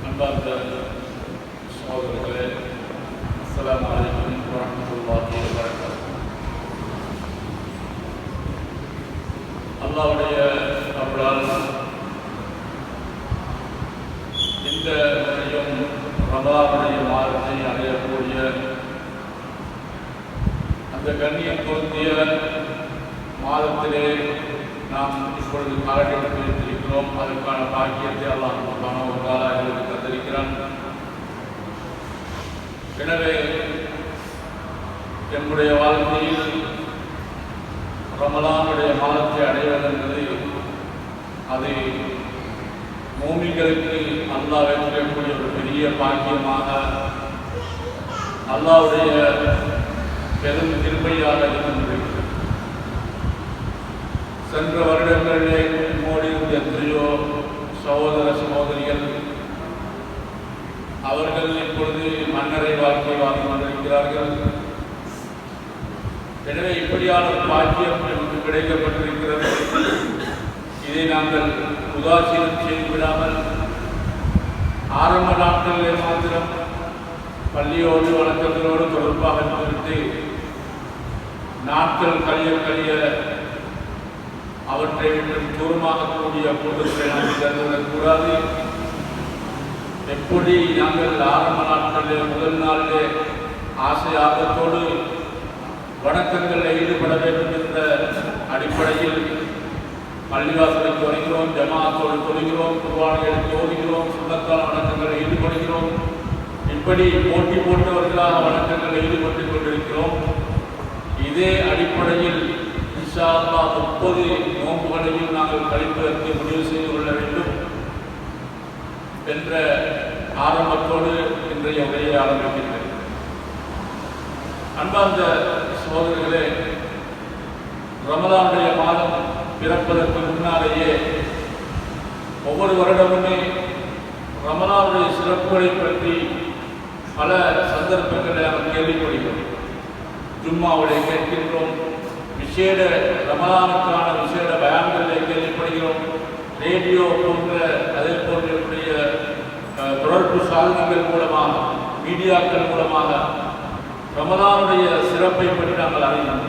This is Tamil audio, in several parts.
அன்பார்ந்த சகோதரர்களே, அஸ்ஸலாமு அலைக்கும் வரஹ்மத்துல்லாஹி வபரகாத்துஹு. அல்லாஹ்வுடைய அருளால் இந்த முறையும் ரமலானுடைய மாதத்தை அடையக்கூடிய அந்த கண்ணியம் பொருந்திய மாதத்திலே நாம் இப்பொழுது காலகட்டத்தில் வைத்திருக்கிறோம். அதற்கான பாக்கியத்தை அல்லாஹ் சுப்ஹானஹு வ தஆலா எங்களுக்கு தந்திருக்கிறான். எனவே என்னுடைய வாழ்க்கையில் ரமலானுடைய மாதத்தை அடைவதென்பது அது மூமின்களுக்கு அல்லாஹ் வைத்திருக்கக்கூடிய ஒரு பெரிய பாக்கியமாக, அல்லாஹ்வுடைய பெரும் கிருபையாக இருக்கின்றது. சென்ற வருடங்களிலே மோடி எத்தனையோ சகோதர சகோதரிகள் அவர்கள் இப்பொழுது மன்னரை வாழ்க்கை வாழ்ந்து கொண்டிருக்கிறார்கள். எனவே இப்படியான ஒரு பாக்கியம் நமக்கு கிடைக்கப்பட்டிருக்கிறது. இதை நாங்கள் உதாசீனம் செய்துவிடாமல் ஆரம்ப நாட்களிலே மாத்திரம் பள்ளியோடு வழக்கங்களோடு தொடர்பாக இருந்துவிட்டு நாட்கள் கழிய அவற்றை விட்டு தூரமாகக்கூடிய கூட்டத்தை நாம் சேர்ந்துவிடக்கூடாது. எப்படி நாங்கள் ஆரம்ப நாட்களிலே முதல் நாளிலே ஆசை ஆர்வத்தோடு வணக்கங்களில் ஈடுபட வேண்டும் என்ற அடிப்படையில் பள்ளிவாசலுக்கு வருகிறோம், ஜமாஅத்தோடு தொழுகிறோம், குர்ஆனை எடுத்து ஓதுகிறோம், சுன்னத்தான வணக்கங்களில் ஈடுபடுகிறோம். இப்படி போட்டி போட்டவர்களாக வணக்கங்களில் ஈடுபட்டுக் கொண்டிருக்கிறோம். இதே அடிப்படையில் இன்ஷா அல்லாஹ் 30 நோன்புகளையும் நாங்கள் கழிப்பதற்கு முடிவு செய்து கொள்ள வேண்டும் என்ற ஆரம்பத்தோடு இன்றைய உரையை ஆரம்பிக்கின்றேன். அன்பார்ந்த சகோதரர்களே, ரமலானுடைய மாதம் பிறப்பதற்கு முன்னாலேயே ஒவ்வொரு வருடமுமே ரமலானுடைய சிறப்புகளை பற்றி பல சந்தர்ப்பங்களை நாம் கேள்விப்படுகிறோம். ஜும்மாவுடைய கேட்கின்றோம், விசேட ரமலானுக்கான விசேட பயான்களை கேள்விப்படுகிறோம். ரேடியோ போன்ற அதே போன்றக்கூடிய தொடர்பு சாதனங்கள் மூலமாக, மீடியாக்கள் மூலமாக ரமலானுடைய சிறப்பை பற்றி நாங்கள் அறிகிறோம்.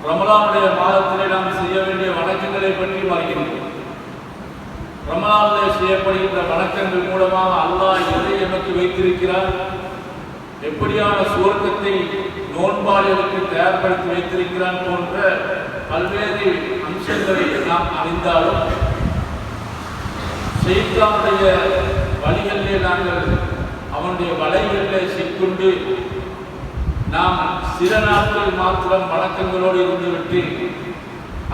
ரமலானுடைய மாதத்திலே நாம் செய்ய வேண்டிய வணக்கங்களை பற்றி அறிகின்றோம். ரமலானிலே செய்யப்படுகின்ற வணக்கங்கள் மூலமாக அல்லாஹ் எதை எமக்கு வைத்திருக்கிறார், எப்படியான சுவர்க்கத்தை நோன்பாளிகளுக்கு தயார்படுத்தி வைத்திருக்கிறான் போன்ற பல்வேறு அம்சங்களை நாம் அறிந்தாலும் ஷைத்தானுடைய வழிகளிலே நாங்கள் அவனுடைய வலைகளிலே சிக்கொண்டு நாம் சில நாட்கள் மாத்திரம் வணக்கங்களோடு இருந்துவிட்டு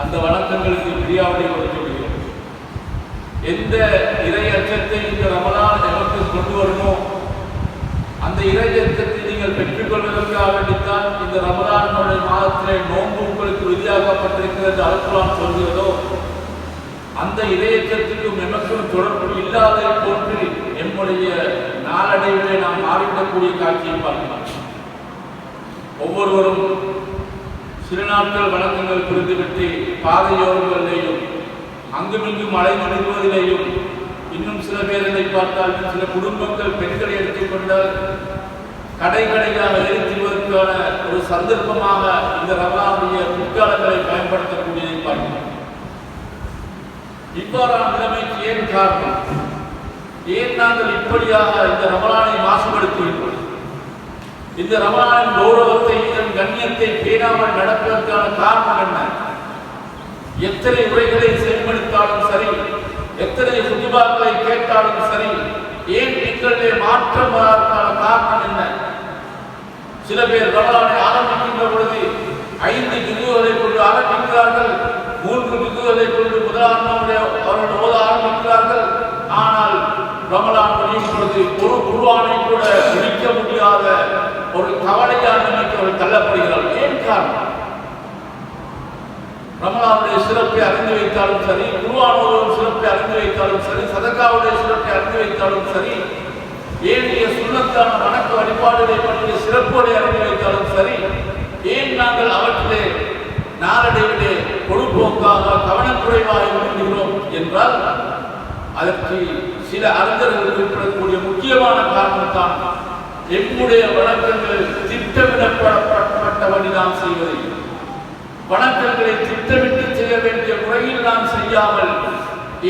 அந்த வணக்கங்களுக்கு பிரியாவிடை கொடுத்து விடுகிறோம். எந்த இறை அச்சத்தை இந்த ரமலான் நமக்கு கொண்டு வருமோ அந்த இறை அச்சத்தை நீங்கள் பெற்றுக்கொள்வதற்காக வேண்டித்தான் இந்த ரமலானுடைய மாதத்திலே நோன்பு உங்களுக்கு விதியாக்கப்பட்டிருக்கிறது அல்குர்ஆன் சொல்கிறதோ, அந்த இறையச்சத்துக்கும் எமக்கும் தொடர்பு இல்லாத போன்று நம்முடைய நாளடைவிலே நாம் மாறிவிடக்கூடிய காட்சியை பார்க்கலாம். ஒவ்வொருவரும் சில நாட்கள் வழக்கங்கள் புரிந்துவிட்டு பாதையோரங்களிலேயும் அங்குமிங்கும் அலைந்து நிறுவதிலேயும், இன்னும் சில பேர்களை பார்த்தால் சில குடும்பங்கள் பெண்களை எடுத்துக்கொண்டால் கடைகளையாக எரித்துவதற்கான ஒரு சந்தர்ப்பமாக இந்த ரமலானுடைய முற்காலங்களை பயன்படுத்தக்கூடியதை பார்க்கிறோம். இவ்வாறான நிலைமைக்கு ஏன் காரணம்? ஏன் நாங்கள் இப்படியாக இந்த ரமலானை மாசுபடுத்துகிறோம்? இந்த ரமலானின் கௌரவத்தை, இதன் கண்ணியத்தை பேணாமல் நடப்பதற்கான காரணம் என்ன? எத்தனை உரைகளை செவிமடுத்தாலும் சரி, எத்தனை குத்துபாக்களை கேட்டாலும் சரி, ஏன் எங்களிலே மாற்றம் வராதற்கான காரணம் என்ன? சில பேர் ரமலானை ஆரம்பிக்கின்ற பொழுது 5 ஜுதுகளை கொண்டு ஆரம்பிக்கிறார்கள், 3 ஜுதுகளை கொண்டு முதலாம் அவர்கள் ஓத ஆரம்பிக்கிறார்கள். ஆனால் ரமலான் முடியும் பொழுது ஒரு குர்ஆனை கூட முடிக்க முடியாத ஒரு கவலையான நிலைக்கு அவர்கள் தள்ளப்படுகிறார்கள். ஏன் காரணம்? ரமலானுடைய சிறப்பை அறிந்து வைத்தாலும் சரி, குர்ஆன் ஓதும் சிறப்பை அறிந்து வைத்தாலும் சரி, சதகாவுடைய சிறப்பை அறிந்து வைத்தாலும் சரி, ஏனைய சுன்னத்தான வணக்க வழிபாடுகளை பற்றிய சிறப்புகளை அறிந்து வைத்தாலும் சரி, ஏன் நாங்கள் அவற்றிலே நாளடைவிலே பொழுதுபோக்காக கவனக்குறைவாக இருக்கிறோம் என்றால் அதற்கு சில அறிஞர்கள் குறிப்பிடக்கூடிய முக்கியமான காரணம் தான் எம்முடைய வணக்கங்கள் திட்டமிடப்பட்டபடி நாம் செய்வதை, வணக்கங்களை திட்டமிட்டு செய்ய வேண்டிய முறையில் நாம் செய்யாமல்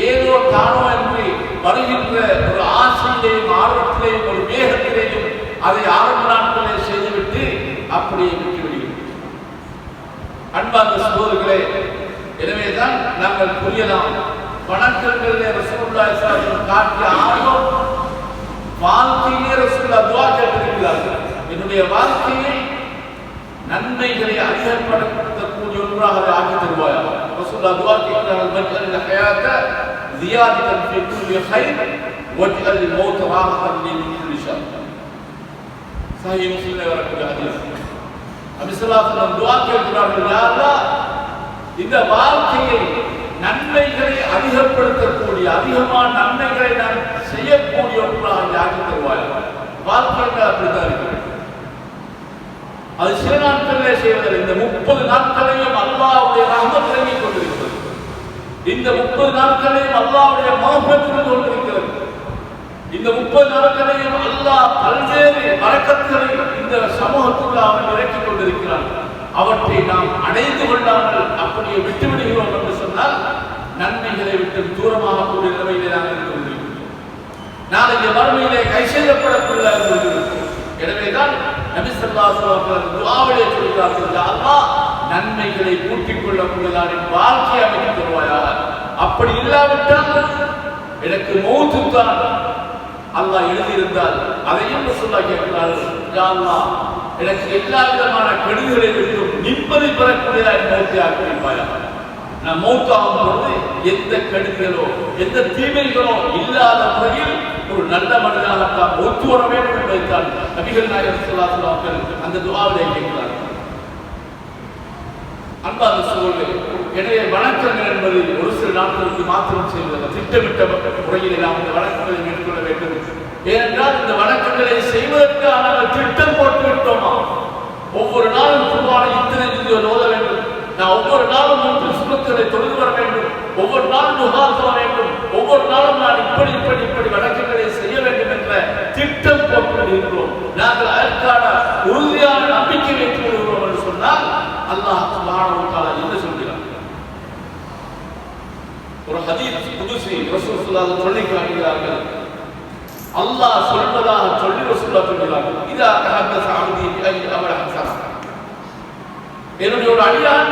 ஏதோ தானோ என்று வருகின்ற ஒரு ஆசையிலேயும் ஆர்வத்திலேயும் ஒரு வேகத்திலேயும் அதை ஆரம்ப நாட்களே செய்துவிட்டு அப்படியே விட்டுவிடுகிறோம். அன்பார்ந்த சகோதரர்களே, எனவேதான் நாங்கள் புரியலாம், வணக்கங்களிலே ரசூலுல்லாஹி ஸல்லல்லாஹு அலைஹி வஸல்லம் காட்டிய ஆர்வம் வாழ்க்கையிலே ரசூலுல்லாஹ் துஆ கேட்டிருக்கிறார்கள். என்னுடைய வாழ்க்கையை நன்மைகளை அதிகப்படுத்தக்கூடிய ஒன்றாக ஆக்கி தருவாயா. ரசூலுல்லாஹ் துஆ கேட்கிறார்கள், மஜ்அல் ஹயாத ஜியாதத்தன் ஃபீ குல்லி கைர் வஜ்அல் மௌத் ராஹத்தன் மின் குல்லி ஷர். சஹீஹ் முஸ்லிமில் வரக்கூடிய ஹதீஸ். நபி ஸல்லல்லாஹு அலைஹி வஸல்லம் துஆ கேட்கிறார்கள், யா அல்லாஹ், இந்த வாழ்க்கையை நன்மைகளை அதிகப்படுத்தக்கூடிய, அதிகமான நன்மைகளை நான் செய்யக்கூடிய ஒன்றாக ஆக்கி தருவாயா. வாழ்க்கையில் அப்படித்தான் இருக்கிறது. அது சில நாட்களிலே செய்வதில்லை. இந்த 30 நாட்களையும் அல்லாஹ்வுடைய ரஹ்மத் இறங்கிக் கொண்டிருக்கிறது. இந்த 30 நாட்களையும் அல்லாஹ்வுடைய மஹ்ஃபிரத் இருந்து கொண்டிருக்கிறது. இந்த 30 நாட்களையும் அல்லாஹ் பல்வேறு பரக்கத்துகளை இந்த சமூகத்துக்கு அவன் இறக்கிக் கொண்டிருக்கிறான். அவற்றை நாம் அடைந்து கொள்ளாமல் அப்படியே விட்டுவிடுகிறோம் என்று சொன்னால் நன்மைகளை விட்டு தூரமாக கூடிய நிலையிலே நாங்கள் இருந்து கொண்டிருக்கிறோம். நாளைய மறுமையிலே கை செய்யப்படக்கூடிய எனவேதான் நபி ஸல்லல்லாஹு அலைஹி வஸல்லம் துஆவிலே சொல்கிறார்கள், யா அல்லாஹ், நன்மைகளை கூட்டிக் கொள்ளக்கூடியதான வாழ்க்கை அமைத்து தருவாயாக. அப்படி இல்லாவிட்டால் எனக்கு மௌத்து தான் அல்லாஹ் எழுதியிருந்தால் அதையும் ரசூலுல்லாஹ் கேட்கிறார்கள், யா அல்லாஹ், எனக்கு எல்லா விதமான கெடுதிகளை விட்டும் நிம்மதி பெறக்கூடியதான மௌத்தை ஆக்கி வைப்பாயாக. நான் மௌத்தாகும் பொழுது எந்த கெடுதிகளோ எந்த தீமைகளோ இல்லாத முறையில் ஒரு நல்ல மனிதனாக தான் ஒத்து வர வேண்டும் என்பதைத்தான் நபிகள் நாயகம் ஸல்லல்லாஹு அலைஹி வஸல்லம் அந்த துஆவிலே கேட்கிறார்கள். அன்பார்ந்த சகோதரர்களே, எனவே வணக்கங்கள் என்பது ஒரு சில நாட்களுக்கு மாத்திரம் செய்வதல்ல. திட்டமிட்ட முறையில் நாம் இந்த வணக்கங்களை மேற்கொள்ள வேண்டும். ஏனென்றால் இந்த வணக்கங்களை செய்வதற்கு நாங்கள் திட்டம் போட்டு விட்டோமா? ஒவ்வொரு நாளும் குர்ஆனை இத்தனை ஜுது ஓத வேண்டும், நான் ஒவ்வொரு நாளும் 3 சுன்னத்துகளை தொழுது வர வேண்டும், ஒவ்வொரு நாளும் துஆ செய்ய வேண்டும், ஒவ்வொரு நாளும் நான் இப்படி வணக்கங்களை செய்ய வேண்டும் என்ற திட்டம் போட்டு இருக்கிறோம். நாங்கள் அதற்கான உறுதியான நம்பிக்கை வைத்து வருகிறோம் என்று சொன்னால் அல்லாஹ் சுப்ஹானஹு வ தஆலா என்ன சொல்கிறார்? ஒரு ஹதீஸ் குதுஸி ரசூல் ஸல்லல்லாஹு அலைஹி வஸல்லம் சொல்லி காட்டுகிறார்கள். அல்லாஹ் சொல்வதாக சொல்லி ரசூலுல்லாஹ் சொல்கிறார்கள், இதா தஹத்தஸ அப்தி பிஐ அமல் ஹஸனா. என்னுடைய ஒரு அடியான்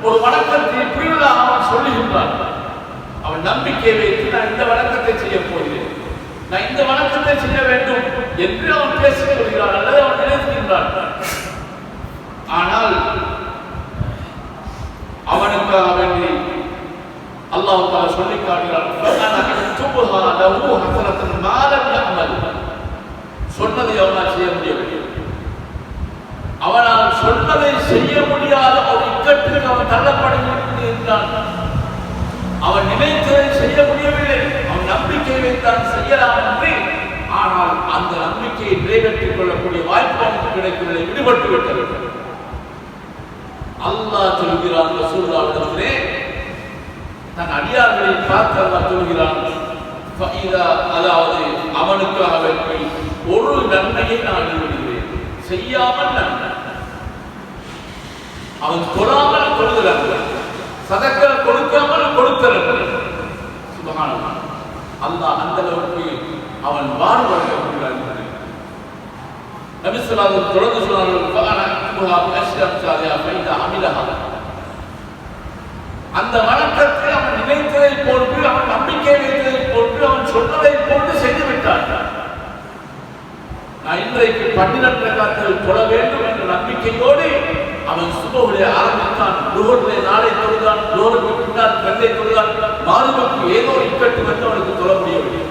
ஒரு வணக்கத்தை புரிவதாக அவன் சொல்லுகின்றான். அவன் நம்பிக்கை வைத்து நான் இந்த வணக்கத்தை செய்ய போகிறேன், நான் இந்த வணக்கத்தை செய்ய வேண்டும் என்று அவன் பேசிக் கொள்கிறான் அல்லது அவன் நினைக்கின்றான். ஆனால் அவனுக்காக வேண்டி அல்லாஹ் தஆலா சொல்லி காட்டுகிறான், சொன்னதை அவனால் செய்ய முடியவில்லை. அவனால் சொன்னதை செய்ய முடியாத ஒரு இக்கட்டுக்கு அவன் தள்ளப்படுகிறான். அவன் நினைத்ததை செய்ய முடியவில்லை. அவன் நம்பிக்கை வைத்தான் செய்யலாம் என்று. ஆனால் அந்த நம்பிக்கையை நிறைவேற்றிக் கொள்ளக்கூடிய வாய்ப்பு அவனுக்கு கிடைக்கவில்லை, விடுபட்டு விட்டது. அல்லாஹ் சொல்கிறான் ரசூலுல்லாஹ்விடத்திலே, தன் அடியார்களை பார்த்து அல்லாஹ் சொல்கிறான், அதாவது அவனுக்காக வேண்டி ஒரு நன்மையை நான் விடுகிறேன், செய்யாமல் நன்மை. அவன் தொழாமல் தொழுதல், சதக்கா கொடுக்காமல் கொடுத்தல். சுப்ஹானல்லாஹ், அல்லாஹ் அந்த அளவுக்கு அவன் வாழ்வடைகிறான். நபி ஸல்லல்லாஹு அலைஹி வஸல்லம் தொடர்ந்து சொன்னார்கள், அந்த வணக்கத்தை அவன் நினைத்ததை போன்று, அவன் நம்பிக்கை வைத்ததை போன்று, அவன் சொன்னதை போன்று செய்து விட்டான். நான் இன்றைக்கு 12 ரக்காத்துகள் தொழ வேண்டும் என்ற நம்பிக்கையோடு அவன் சுபஹுடைய ஆரம்பித்தான். லுஹுருடைய நாளை தொழுதான், லுஹுருக்கு பின்னால் கண்டை தொழுதான். மாறுபக்கு ஏதோ இக்கட்டு வந்து அவனுக்கு தொழ முடியவில்லை.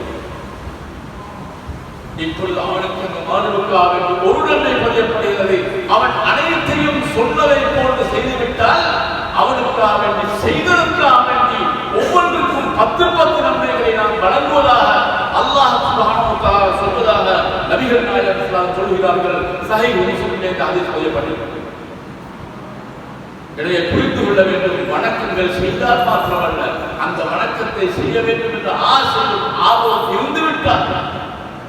இப்பொழுது அவனுக்கு அந்த மாறுபக்காக ஒரு நன்மை பதியப்படுகிறது. அவன் அனைத்தையும் சொன்னதை போன்று செய்துவிட்டால் அவனுக்காக வேண்டி செய்ததற்காக வேண்டி ஒவ்வொன்றுக்கும் 10 நன்மைகளை நாம் வழங்குவதாக அல்லாஹ் சுப்ஹானஹு வ தஆலா சொல்வதாக நபிகள் நாயகம் ஸல்லல்லாஹு அலைஹி வஸல்லம் சொல்கிறார்கள். சஹீஹ் முஸ்லிமிலே இந்த ஹதீஸ் பதியப்பட்டிருக்கிறது. எனவே புரிந்து கொள்ள வேண்டும், வணக்கம் வணக்கங்கள் செய்தால் மாத்திரமல்ல, அந்த வணக்கத்தை செய்ய வேண்டும் என்ற ஆசையும் ஆர்வம் இருந்துவிட்டால்,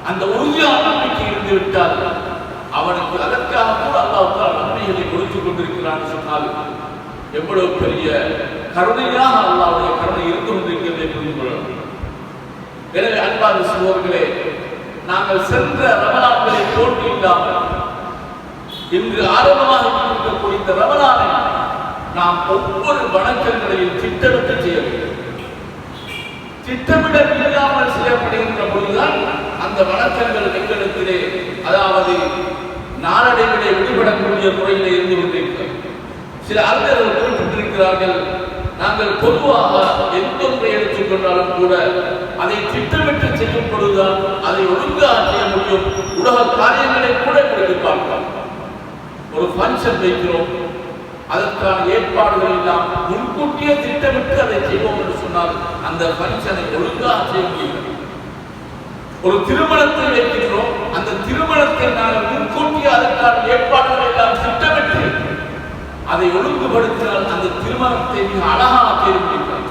அந்த உறுதியான நம்பிக்கை இருந்துவிட்டால், அவனுக்கு அதற்காக கூட அல்லாஹ் நன்மைகளை கொடுத்துக் கொண்டிருக்கிறான் சொன்னால் எவ்வளவு பெரிய கருணையாக அல்லாஹ்வுடைய கருணை இருந்து கொண்டிருக்கிறதை புரிந்து கொள்ளலாம். எனவே அன்பார்ந்த சகோதரர்களே, நாங்கள் சென்ற ரமலான்களை போன்று இல்லாமல் இன்று ஆரம்பமாக இருக்கக்கூடிய இந்த ரமலானை நாம் ஒவ்வொரு வணக்கங்களையும் திட்டமிட்டு செய்ய வேண்டும். திட்டமிட இல்லாமல் செய்யப்படுகின்ற பொழுதுதான் அந்த வணக்கங்கள் எங்களிடத்திலே, அதாவது நாளடைவிலே விடுபடக்கூடிய முறையிலே இருந்து கொண்டிருக்கிறது. சில அறிஞர்கள் குறிப்பிட்டிருக்கிறார்கள், நாங்கள் பொதுவாக எந்த ஒன்றை எடுத்துக்கொண்டாலும் கூட அதை திட்டமிட்டு செய்யும் பொழுதுதான் அதை ஒழுங்காக செய்ய முடியும். உலக காரியங்களை கூட எங்களுக்கு பார்க்கலாம். ஒரு ஃபங்க்ஷன் வைக்கிறோம், அதற்கான ஏற்பாடுகள் எல்லாம் முன்கூட்டியே திட்டமிட்டு அதை செய்வோம் என்று சொன்னால் அந்த ஃபங்க்ஷனை ஒழுங்காக செய்ய முடியும். ஒரு திருமணத்தை வைக்கிறோம், அந்த திருமணத்தை நாங்கள் முன்கூட்டியே அதற்கான ஏற்பாடுகள் எல்லாம் திட்டமிட்டு அதை ஒழுங்குபடுத்தினால் அந்த திருமணத்தை மிக அழகாக செய்ய முடியும்.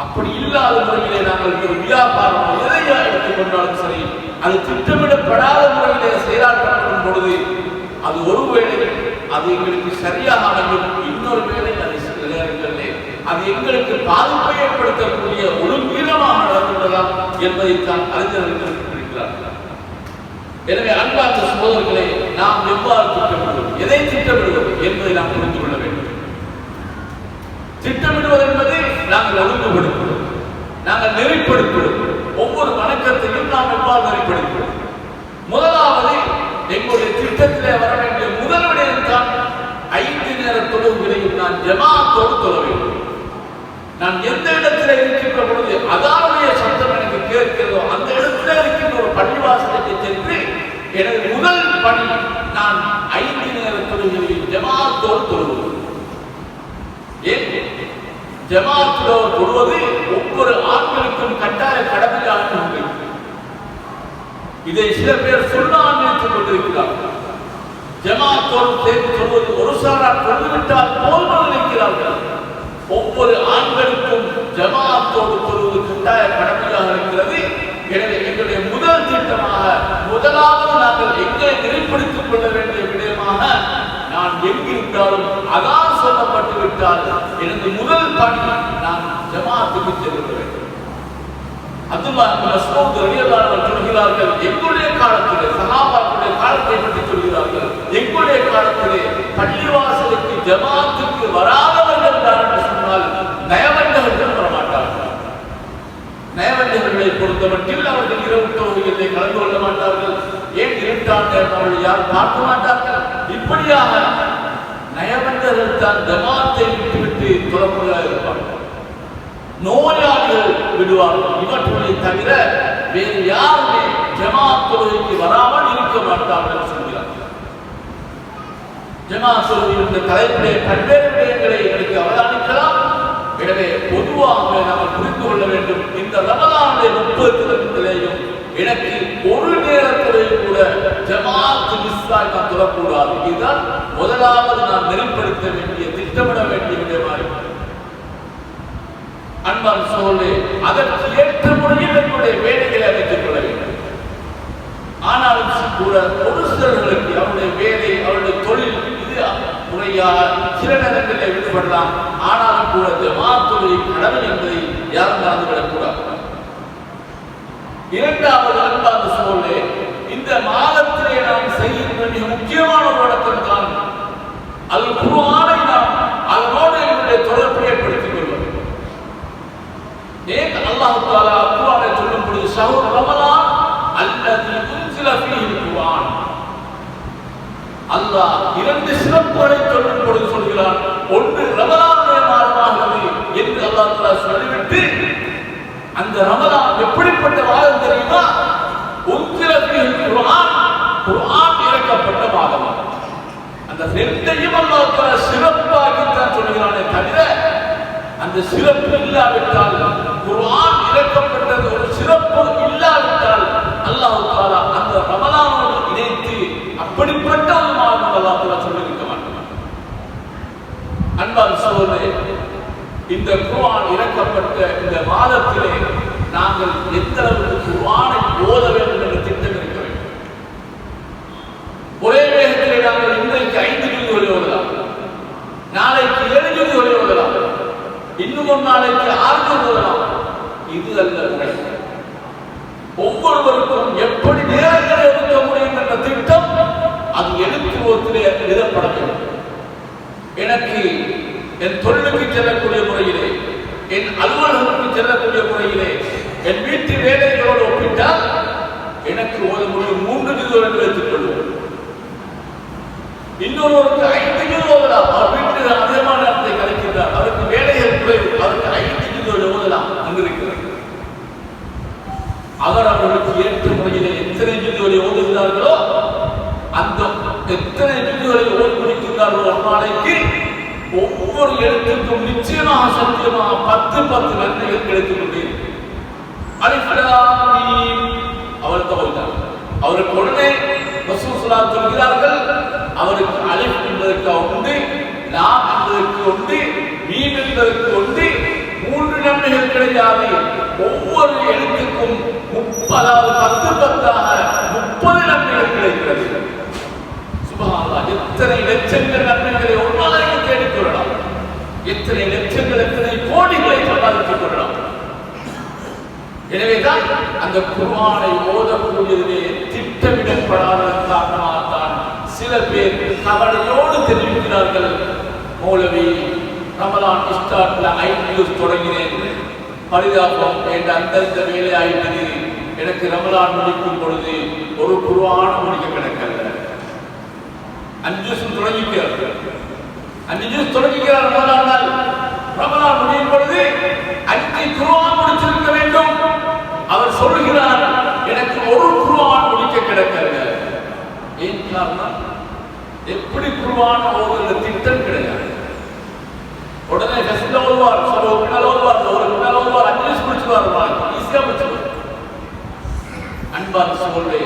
அப்படி இல்லாத முறையிலே நாங்கள் ஒரு வியாபாரம் எதையா எடுத்துக்கொண்டாலும் சரி, அது திட்டமிடப்படாத முறையிலே செயலாற்றப்படும் பொழுது அது ஒருவேளை அது எங்களுக்கு சரியாக அமையும், இன்னொரு வேளை அது சில நேரங்களிலே அது எங்களுக்கு பாதிப்பை ஏற்படுத்தக்கூடிய ஒழுங்கீனமாக நடந்துள்ளதாம் என்பதைத்தான் அறிஞர்கள் குறிப்பிட்டிருக்கிறார்கள். எனவே அன்பார்ந்த சகோதரர்களே, நாம் எவ்வாறு திட்டமிடுவோம், எதை திட்டமிடுவோம் என்பதை நாம் புரிந்து கொள்ள வேண்டும். திட்டமிடுவது என்பது நாங்கள் ஒழுங்குபடுத்துவோம், நாங்கள் நெறிப்படுத்துவோம். ஒவ்வொரு வணக்கத்தையும் நாம் எவ்வாறு நெறிப்படுத்துவோம்? முதலாவது எங்களுடைய திட்டத்திலே வர வேண்டிய முதல் விடயம் தான் 5 நேர தொழுகைகளையும் நான் ஜமாஅத்தோடு தொழ வேண்டும். நான் எந்த இடத்துல இருக்கின்ற பொழுது அதானுடைய சத்தம் எனக்கு கேட்கிறதோ அந்த இடத்துல இருக்கின்ற ஒரு பள்ளிவாசலுக்கு சென்று எனது முதல் பணி நான் 5 நேர தொழுகைகளையும் ஜமாஅத்தோடு தொழுவது. ஏன் ஜமாஅத்தோடு தொழுவது ஒவ்வொரு ஆண்களுக்கும் கட்டாய கடமையாக உண்டு. இதை சில பேர் சொல்லாமல் நினைத்துக் கொண்டிருக்கிறார்கள். ஜமாஅத்தோடு சேர்ந்து சொல்வது ஒரு சாரார் தொழுதுவிட்டால் போல் நினைக்கிறார்கள். ஒவ்வொரு ஆண்களுக்கும் ஜமாஅத்தோடு சொல்வது கட்டாய கடமையாக இருக்கிறது. எனவே எங்களுடைய முதல் திட்டமாக முதலாவது நாங்கள் எங்களை நெறிப்படுத்திக் கொள்ள வேண்டிய விடயமாக நான் எங்கிருந்தாலும் அதான் சொல்லப்பட்டு விட்டால் எனது முதல் பணி நான் ஜமாஅத்துக்கு செல்ல வேண்டும். அப்துல்லாஹ் இப்னு மஸ்ஊத் ரலியல்லாஹு அன்ஹு சொல்கிறார்கள், எங்களுடைய காலத்திலே சஹாபாக்களுடைய காலத்தை பற்றி சொல்கிறார்கள், எங்களுடைய காலத்திலே பள்ளிவாசலுக்கு ஜமாஅத்துக்கு வராதவர்கள் யார் என்று சொன்னால் நயவஞ்சகர்கள் வரமாட்டார்கள். நயவஞ்சகர்களை பொறுத்தமட்டில் அவர்கள் இரவு தொழுகைகளிலே கலந்து கொள்ள மாட்டார்கள். ஏன் இருட்டான் அவர்கள் யாரும் பார்க்க மாட்டார்கள். இப்படியாக நயவஞ்சகர்கள் தான் ஜமாஅத்தை விட்டுவிட்டு தொழக்கூடியதாக இருப்பார்கள். நோயாளிகள் விடுவார்கள். இவற்றை தவிர வேறு யாருமே ஜமாஅத் தொழுகைக்கு வராமல் இருக்க மாட்டார்கள் சொல்கிறார்கள். ஜமாஅத் தொழுகை என்ற தலைப்பிலே பல்வேறு விடயங்களை எங்களுக்கு அவதானிக்கலாம். எனவே பொதுவாக நாம் புரிந்து கொள்ள வேண்டும், இந்த ரமலானுடைய 30 தினத்திலேயும் எனக்கு ஒரு நேரத்திலேயும் கூட ஜமாஅத் மிஸ்ஸாய் நான் தொழக்கூடாது. இதுதான் முதலாவது நாம் நெறிப்படுத்த வேண்டிய, திட்டமிட வேண்டிய விடயமாக இருக்கிறது. அன்பான சகோதரர்களே, அதற்கு ஏற்ற முறையில் என்னுடைய வேலைகளை அமைத்துக் கொள்ள வேண்டும். ஆனாலும் கூட ஒரு சிலர்களுக்கு அவருடைய வேலை, அவருடைய தொழில் இது முறையாக சில நேரங்களில் விடுபடலாம். ஆனாலும் கூட ஜமாஅத் தொழுகை கடமை என்பதை யாரும் மறந்துவிடக்கூடாது. இரண்டாவது அன்பான சகோதரர்களே, இந்த மாதத்திலே நாம் செய்கின்ற மிக முக்கியமான ஒரு வழக்கம் தான் அல் குர்ஆனை நாம் அதனோடு என்னுடைய தொடர்பை ஏற்படுத்திக் கொள்வது. ஏன் அல்லாஹ் தஆலா குர்ஆனை சொல்லும் பொழுது ஷஹ்ரு ரமலான் அல்லதி உன்சில ஃபீஹி குர்ஆன், அல்லாஹ் 2 சிறப்புகளை சொல்லும் பொழுது சொல்கிறான். ஒன்று ரமலானுடைய மாதமாகிறது என்று அல்லாஹ் தஆலா சொல்லிவிட்டு, அந்த ரமலான் எப்படிப்பட்ட மாதம் தெரியுமா? உன்சில ஃபீஹி குர்ஆன், குர்ஆன் இறக்கப்பட்ட மாதம். அந்த ரெண்டையும் அல்லாஹ் தஆலா சிறப்பாகத்தான் சொல்கிறானே தவிர அந்த சிறப்பு இல்லாவிட்டால், குர்ஆன் இறக்கப்பட்டது ஒரு சிறப்பு இல்லாவிட்டால் அல்லாஹ் தஆலா அந்த ரமலானோடு இணைத்து அப்படிப்பட்ட ஒரு மாதம் அல்லாஹ் தஆலா சொல்லியிருக்க மாட்டார். அன்பான சகோதரர்களே, இந்த குர்ஆன் இறக்கப்பட்ட இந்த மாதத்திலே நாங்கள் எந்த அளவுக்கு குர்ஆனை ஓத வேண்டும் என்ற திட்டம் இருக்க வேண்டும். ஒரே வேகத்திலே நாங்கள் இன்றைக்கு 5 ஜுதுகளை ஓதலாம், நாளைக்கு 7 ஜுதுகளை ஓதலாம், இன்னும் ஒரு நாளைக்கு 6 ஜுது ஓதலாம். இது அல்ல முறை. ஒவ்வொருவருக்கும் எப்படி நேரங்களை ஒதுக்க முடியும் என்ற திட்டம் அது எழுத்துவத்திலே எழுதப்பட வேண்டும். எனக்கு என் தொழிலுக்கு செல்லக்கூடிய முறையிலே, என் அலுவலகத்துக்கு செல்லக்கூடிய முறையிலே, என் வீட்டு வேலைகளோடு ஒப்பிட்டால் எனக்கு ஓத முடியும் 3 ஜுதுகள் வைத்துக் கொள்வோம். இன்னொருவருக்கு 5 ஜுது ஓதலாம். அவர் வீட்டில் அதிகமான நேரத்தை கழிக்கின்றார், அவருக்கு வேலைகள் குறைவு, அவருக்கு 5 ஜுதுகள் ஓதலாம் அங்கிருக்கிறது. அவர் அவர்களுக்கு ஏற்ற முறையிலே எத்தனை ஜுதுகளை ஓதுகிறார்களோ அந்த எத்தனை ஜுதுகளை ஓதி முடிக்கின்றார்களோ ஒரு நாளைக்கு ஒவ்வொரு எழுத்துக்கும் நிச்சயமாக சத்தியமாக 10 நன்மைகள் கிடைத்துக் கொண்டே அலிஃப் லாம் மீம். அவர் தோல்வித்தார். அவருக்கு உடனே ரசூல் ஸல்லல்லாஹு சொல்கிறார்கள், அவருக்கு அலிஃப் என்பதற்கு உண்டு, லாம் என்பதற்கு உண்டு, மீம் என்பதற்கு உண்டு, 3 நன்மைகள் கிடையாது. ஒவ்வொரு எழுத்துக்கும் 30 நன்மைகள் கிடைக்கிறது. சுப்ஹானல்லாஹ், எத்தனை லட்சங்கள் நன்மைகளை ஒரு நாளைக்கு தேடிக் கொள்ளலாம், எத்தனை லட்சங்கள் எத்தனை கோடிகளை சம்பாதித்துக் கொள்ளலாம். எனவேதான் அந்த குர்ஆனை ஓதக்கூடியதிலே திட்டமிடப்படாத காரணமாகத்தான் சில பேர் கவலையோடு தெரிவிக்கிறார்கள், மௌலவி ரமலான் ஸ்டார்ட்ல 5 நியூஸ் தொடங்கினேன், பரிதாபம் என்ற அந்தந்த வேலை ஆயிட்டது, எனக்கு ரமலான் முடிக்கும் பொழுது ஒரு குர்ஆன் முடிக்க கிடக்கல. 5 நியூஸ் தொடங்கிக்கிறார் ரமலான் முடியும் பொழுது 5 குர்ஆன் முடிச்சிருக்க வேண்டும். அவர் சொல்கிறார், எனக்கு ஒரு குர்ஆன் முடிக்க கிடக்கல. ஏன் காரணம்? எப்படி குர்ஆன் ஓதுற திட்டம் கிடையாது. உடனே ஃபஸ்ட்ல ஓதுவார், ஒரு பின்னால் ஓதுவார், 5 நியூஸ் முடிச்சுவார், ஈஸியா முடிச்சுவார். அன்பான சகோதரரே,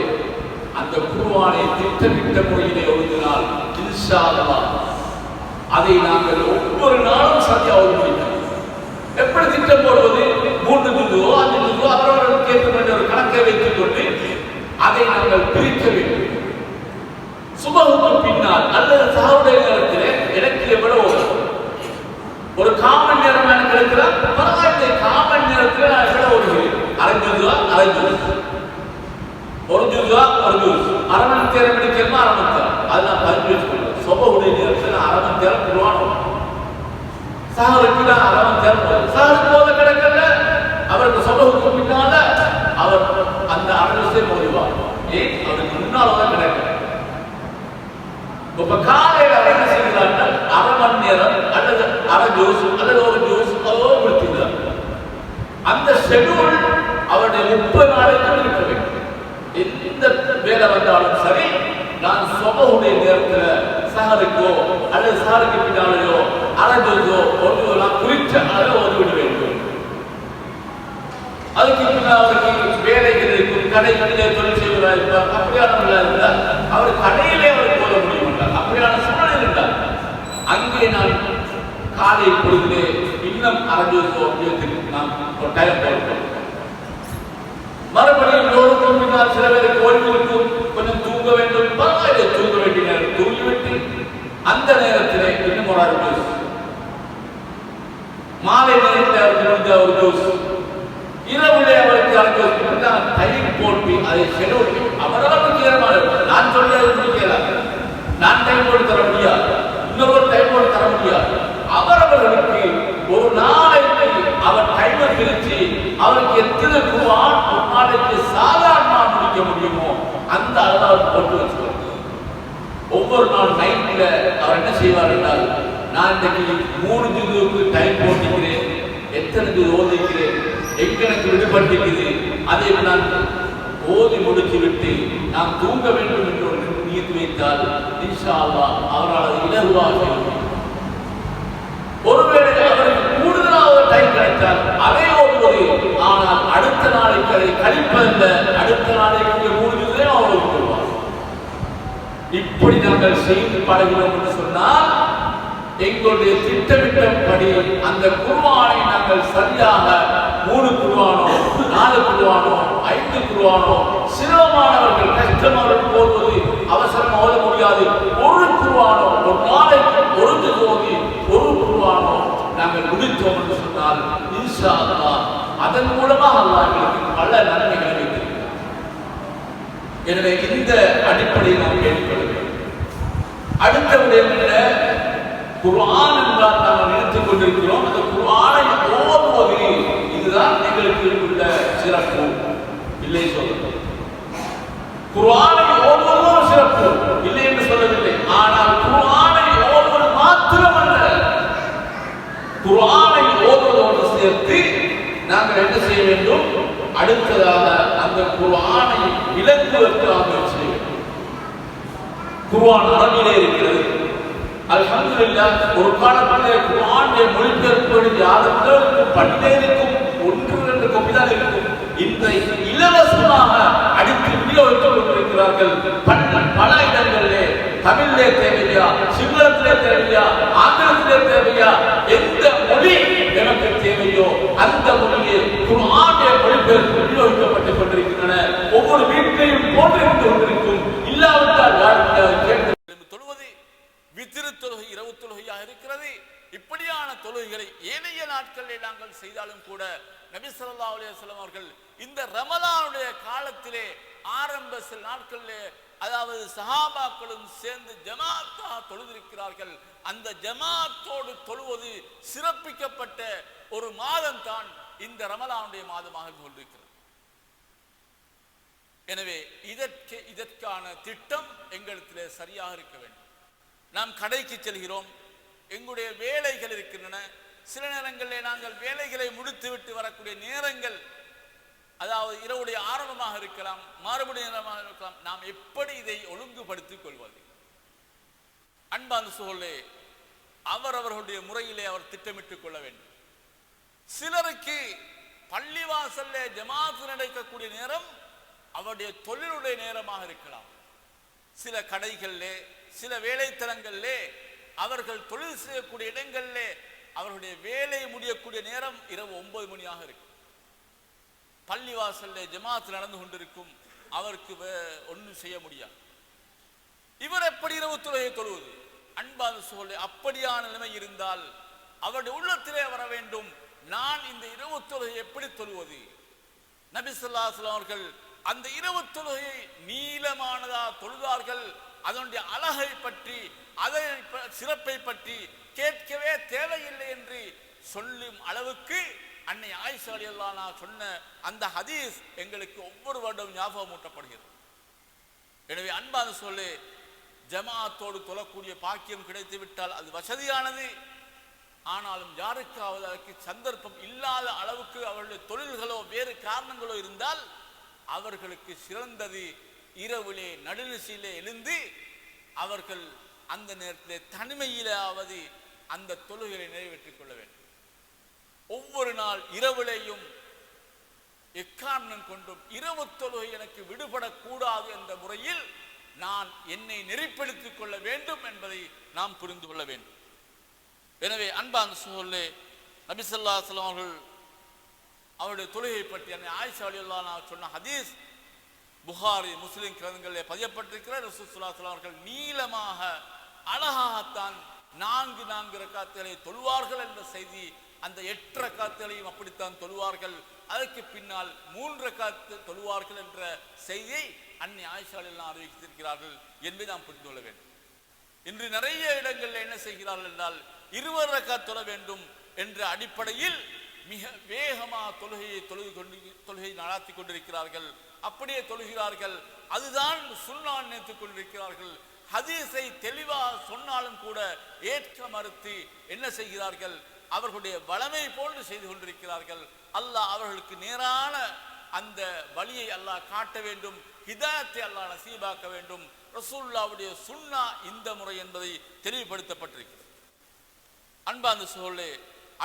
அந்த குர்ஆனை திட்டமிட்ட முறையிலே ஓதினால் இன்ஷா அல்லாஹ் அதை நாங்கள் ஒவ்வொரு நாளும் சரியா ஓத முடியும். எப்படி திட்டம் போடுவது? 3 ஜுதுவோ 5 ஜுதுவோ அவரவர்களுக்கு ஏற்ற வேண்டிய ஒரு கணக்கை வைத்துக் கொண்டு அதை நாங்கள் பிரிக்க வேண்டும். சுபஹுக்கு பின்னால் அல்லது சஹருடைய நேரத்திலே எனக்கு எவ்வளவு ஒரு காமன் நேரம் எனக்கு இருக்கிறார், பரவாயில்லை, காமன் நேரத்தில் நான் எவ்வளவு ஓடுகிறேன்? 1/2 ஜுதுவா 1/2 ஜுது, 1 ஜுதுவா 1 ஜுது, 1/2 மணி நேரம் எடுக்கணுமா 1/2 மணி நேரம், அது நான் 15 வச்சுக்கொள்வேன். சுபஹுடைய நேரத்தில் 1/2 மணி நேரம் குர்ஆன், சஹருக்கு 1/2 மணி நேரம், சஹருக்கு போத கிடக்கல, அவருக்கு சுபஹுக்கு பின்னால அவர் அந்த 1/2 நிமிஷம் ஓடுவார். ஏன்? அவருக்கு முன்னால் தான் கிடக்கல. இப்ப காலையில் அவர் என்ன செய்கிறார்கள்? 1/2 மணி நேரம் அல்லது 1/2 ஜூஸ் அல்லது 1 ஜூஸ் கொடுத்துள்ளார். அந்த ஷெட்யூல் அவருடைய 30 நாளைக்கு இருக்க வேண்டும். எந்த வேலை வந்தாலும் சரி, நான் சுபஹுடைய நேரத்தில் சஹருக்கோ அல்லது சஹருக்கு பின்னாலேயோ 1/2 ஜூஸோ 1 ஜூஸோ குறித்த அளவு ஓதிவிட வேண்டும். அதுக்கு பின்னால் அவருக்கு வேலைகள் இருக்கும், கடைகளிலே தொழில் செய்வதாக இருப்பார், அப்படியானவர்களாக இருந்தால் அவர் கடையிலே அவர் போத முடியும் என்றார். அப்படியான சூழ்நிலை இருந்தால் அங்கே நான் காலை பொழுதிலே இன்னும் 1/2 ஜூஸோ நாம் ஒரு டைம் போடுவோம். மறுபடியும் எல்லோருக்கும் பின்னால் சில பேருக்கு ஓய்வு இருக்கும், கொஞ்சம் தூங்க வேண்டும், பரவாயில்லை, தூங்க வேண்டிய நேரம் தூங்கிவிட்டு அந்த நேரத்திலே இன்னும் ஒரு 1/2 ஜூஸ், மாலை நேரத்தில் அவருக்கு 1 ஜூஸ், இரவுலே அவருக்கு 1/2 ஜூஸ், டைம் போட்டு அதை ஷெட்யூல் அவரவருக்கு நேரமாக இருக்கும். நான் சொல்ல முடியாது, நான் டைம் போட்டு தர முடியாது, இன்னொரு டைம் போட்டு தர முடியாது. அவரவர்களுக்கு ஒரு நாளைக்கு அவர் டைமை பிரித்து அவருக்கு எத்தனை குர்ஆன் ஒரு நாளைக்கு சாதாரணமாக முடிக்க முடியுமோ அந்த அளவு போட்டு வச்சுக்கொள்ளுங்க. ஒவ்வொரு நாள் நைட்ல அவர் என்ன செய்வார் என்றால், நான் இன்றைக்கு 3 ஜுதுவுக்கு டைம் போட்டிக்கிறேன், எத்தனை ஜுது ஓதிக்கிறேன், எங்களுக்கு விடுபட்டிருக்குது, அதை நான் ஓதி முடித்து விட்டு நாம் தூங்க வேண்டும் என்று ஒரு நியத்து வைத்தால் இன்ஷா அல்லாஹ் அவரால் இலகுவாக ஒருவேளை அவருக்கு கூடுதலாக டைம் கிடைத்தால் அதே ஓடுவது, ஆனால் அடுத்த நாளைக்கு அதை கழிப்பதல்ல, அடுத்த நாளைக்கு 3 ஜுதை அவர் ஓடுவார். இப்படி நாங்கள் செய்து பழகினோம் என்று சொன்னால் எங்களுடைய திட்டமிட்டபடி அந்த குர்ஆனை நாங்கள் சரியாக 3 குர்ஆனோ 4 குர்ஆனோ 5 குர்ஆனோ சிரமமானவர்கள் கஷ்டமானவர்கள் போடுவது அவசரம் ஓத முடியாது. ஒரு குர்ஆனோ ஒரு நாளைக்கு ஒரு ஜுஸோதி ஒரு குர்ஆனோ நாங்கள் முடித்தோம் என்று சொன்னால் இன்ஷா அல்லாஹ் அதன் மூலமாக அல்லாஹ் எங்களுக்கு பல நன்மைகளை வைத்திருக்கிறார். எனவே இந்த அடிப்படையை நாம் கேட்டுக்கொள்ள வேண்டும். அடுத்த விடயம் என்ன? குர்ஆன் என்றால் நாம் நினைத்துக் கொண்டிருக்கிறோம் அந்த குர்ஆனை ஓதுவது இதுதான் எங்களுக்கு உள்ள சிறப்பு. இல்லை சொல்லுங்கள், குர்ஆனை ஓதுவதும் சிறப்பு இல்லை என்று சொல்லவில்லை. ஆனால் குர்ஆனை ஓதுவது மாத்திரமல்ல, குர்ஆனை ஓதுவதோடு சேர்த்து நாங்கள் என்ன செய்ய வேண்டும்? அடுத்ததாக அந்த குர்ஆனை விளக்குவதற்காக செய்ய வேண்டும். குர்ஆன் அரபியிலே இருக்கிறது. அல்ஹம்துலில்லாஹ் ஒரு காலத்திலே குர்ஆனுடைய மொழிபெயர்ப்பு யாருக்கு பண்டிதருக்கும் 1-2 கோப்பிதான் இருக்கும். இன்றைக்கு இலவசமாக அடித்து விநியோகித்துக் கொண்டிருக்கிறார்கள். பல இடங்களிலே தமிழிலே தேவையா, சிங்களத்திலே தேவையா, ஆங்கிலத்திலே தேவையா, எந்த மொழி எனக்கு தேவையோ அந்த மொழியை குர்ஆனுடைய மொழிபெயர்ப்பு விநியோகிக்கப்பட்டுக் கொண்டிருக்கின்றன. ஒவ்வொரு வீட்டிலையும் போன்றிருந்து கொண்டிருக்கும். இல்லாவிட்டால் கேட்டு தொழுவது வித்திரு தொழுகை இரவு தொழுகையாக இருக்கிறது. இப்படியான தொழுகைகளை ஏனைய நாட்களில் நாங்கள் செய்தாலும் கூட நபி ஸல்லல்லாஹு அலைஹி வஸல்லம் அவர்கள் இந்த ரமலானுடைய காலத்திலே ஆரம்ப சில நாட்களிலே அதாவது சஹாபாக்களும் சேர்ந்து ஜமாத்தாக தொழுதிருக்கிறார்கள். அந்த ஜமாத்தோடு தொழுவது சிறப்பிக்கப்பட்ட ஒரு மாதம் தான் இந்த ரமலானுடைய மாதமாக கொண்டிருக்கிறது. எனவே இதற்கான திட்டம் எங்களிடத்திலே சரியாக இருக்க வேண்டும். நாம் கடைக்கு செல்கிறோம், எங்களுடைய வேலைகள் இருக்கின்றன. சில நேரங்களில் நாங்கள் வேலைகளை முடித்துவிட்டு வரக்கூடிய நேரங்கள் அதாவது இரவுடைய ஆரம்பமாக இருக்கலாம், மாறுபடிய நேரமாக இருக்கலாம். நாம் எப்படி இதை ஒழுங்குபடுத்திக் கொள்வது? அன்பான சகோதரர்களே, அவரவர்களுடைய முறையிலே அவர் திட்டமிட்டுக் கொள்ள வேண்டும். சிலருக்கு பள்ளிவாசல்ல ஜமாத் நடக்கக்கூடிய நேரம் அவருடைய தொழிலுடைய நேரமாக இருக்கலாம். சில கடைகளிலே சில வேலைத்தலங்களிலே அவர்கள் தொழில் செய்யக்கூடிய இடங்களிலே அவர்களுடைய வேலை முடியக்கூடிய நேரம் இரவு 9 மணியாக இருக்கும். பள்ளிவாசல்ல ஜமாத் நடந்து கொண்டிருக்கும், அவருக்கு ஒன்றும் செய்ய முடியாது. இவர் எப்படி இரவு தொழுகை தொழுவது? அன்பான சகோதரர்களே, அப்படியான நிலைமை இருந்தால் அவருடைய உள்ளத்திலே வர வேண்டும், நான் இந்த இரவு தொழுகை எப்படி தொழுவது? நபி ஸல்லல்லாஹு அலைஹி வஸல்லம் அவர்கள் அந்த இரவு தொழுகையை நீளமானதா தொழுதார்கள். அதனுடைய அழகை பற்றி அதன் சிறப்பை பற்றி கேட்கவே தேவையில்லை என்று சொல்லும் அளவுக்கு அன்னை ஆயிஷா ரலியல்லாஹு அன்ஹா சொன்ன அந்த ஹதீஸ் எங்களுக்கு ஒவ்வொரு வருடம் ஞாபகம் ஊட்டப்படுகிறது. எனவே அன்பான சொல்லு, ஜமாத்தோடு தொழக்கூடிய பாக்கியம் கிடைத்து விட்டால் அது வசதியானது. ஆனாலும் யாருக்காவது அதற்கு சந்தர்ப்பம் இல்லாத அளவுக்கு அவர்களுடைய தொழில்களோ வேறு காரணங்களோ இருந்தால் அவர்களுக்கு சிறந்தது இரவிலே நடுநிசையிலே எழுந்து அவர்கள் அந்த நேரத்திலே தனிமையிலாவது அந்த தொழுகையை நிறைவேற்றிக் கொள்ள வேண்டும். ஒவ்வொரு நாள் இரவிலேயும் எக்காரணம் கொண்டும் இரவு தொழுகை எனக்கு விடுபடக்கூடாது என்ற முறையில் நான் என்னை நெறிப்படுத்திக் கொள்ள வேண்டும் என்பதை நாம் புரிந்து கொள்ள வேண்டும். எனவே அன்பான சகோதரர்களே, நபி ஸல்லல்லாஹு அலைஹி வஸல்லம் அவர்கள் அவருடைய தொழுகை பற்றி அன்னை ஆயிஷா ரலியல்லாஹு அன்ஹா சொன்ன ஹதீஸ் புகாரி முஸ்லிம் கிரந்தங்களிலே பதியப்பட்டிருக்கிற ரசூல் ஸல்லல்லாஹு அலைஹி வஸல்லம் அவர்கள் நீளமாக அழகாகத்தான் 4 ரக்காத்துகளை தொழுவார்கள் என்ற செய்தி, அந்த 8 ரக்காத்துகளையும் அப்படித்தான் தொழுவார்கள். அதற்கு பின்னால் 3 ரக்காத்து தொழுவார்கள் என்ற செய்தியை அன்னை ஆயிஷா ரலியல்லாஹு அறிவித்திருக்கிறார்கள் என்பதை நாம் புரிந்து கொள்ள வேண்டும். இன்று நிறைய இடங்களில் என்ன செய்கிறார்கள் என்றால் 20 ரக்காத் தொழ வேண்டும் என்ற அடிப்படையில் மிக வேகமாக தொழுகை நடாத்தி கொண்டிருக்கிறார்கள். அப்படியே தொழுகிறார்கள். அதுதான் சுன்னா நினைத்துக் கொண்டிருக்கிறார்கள். ஹதீஸை தெளிவாக சொன்னாலும் கூட ஏற்க மறுத்து என்ன செய்கிறார்கள்? அவர்களுடைய வளமை போன்று செய்து கொண்டிருக்கிறார்கள். அல்லாஹ் அவர்களுக்கு நேரான அந்த வழியை அல்லாஹ் காட்ட வேண்டும், ஹிதாயத்தை அல்லாஹ் நசீபாக்க வேண்டும். ரசூலுல்லாஹ்வுடைய சுன்னா இந்த முறை என்பதை தெளிவுபடுத்தப்பட்டிருக்கிறது. அன்பார்ந்த சகோதரர்களே,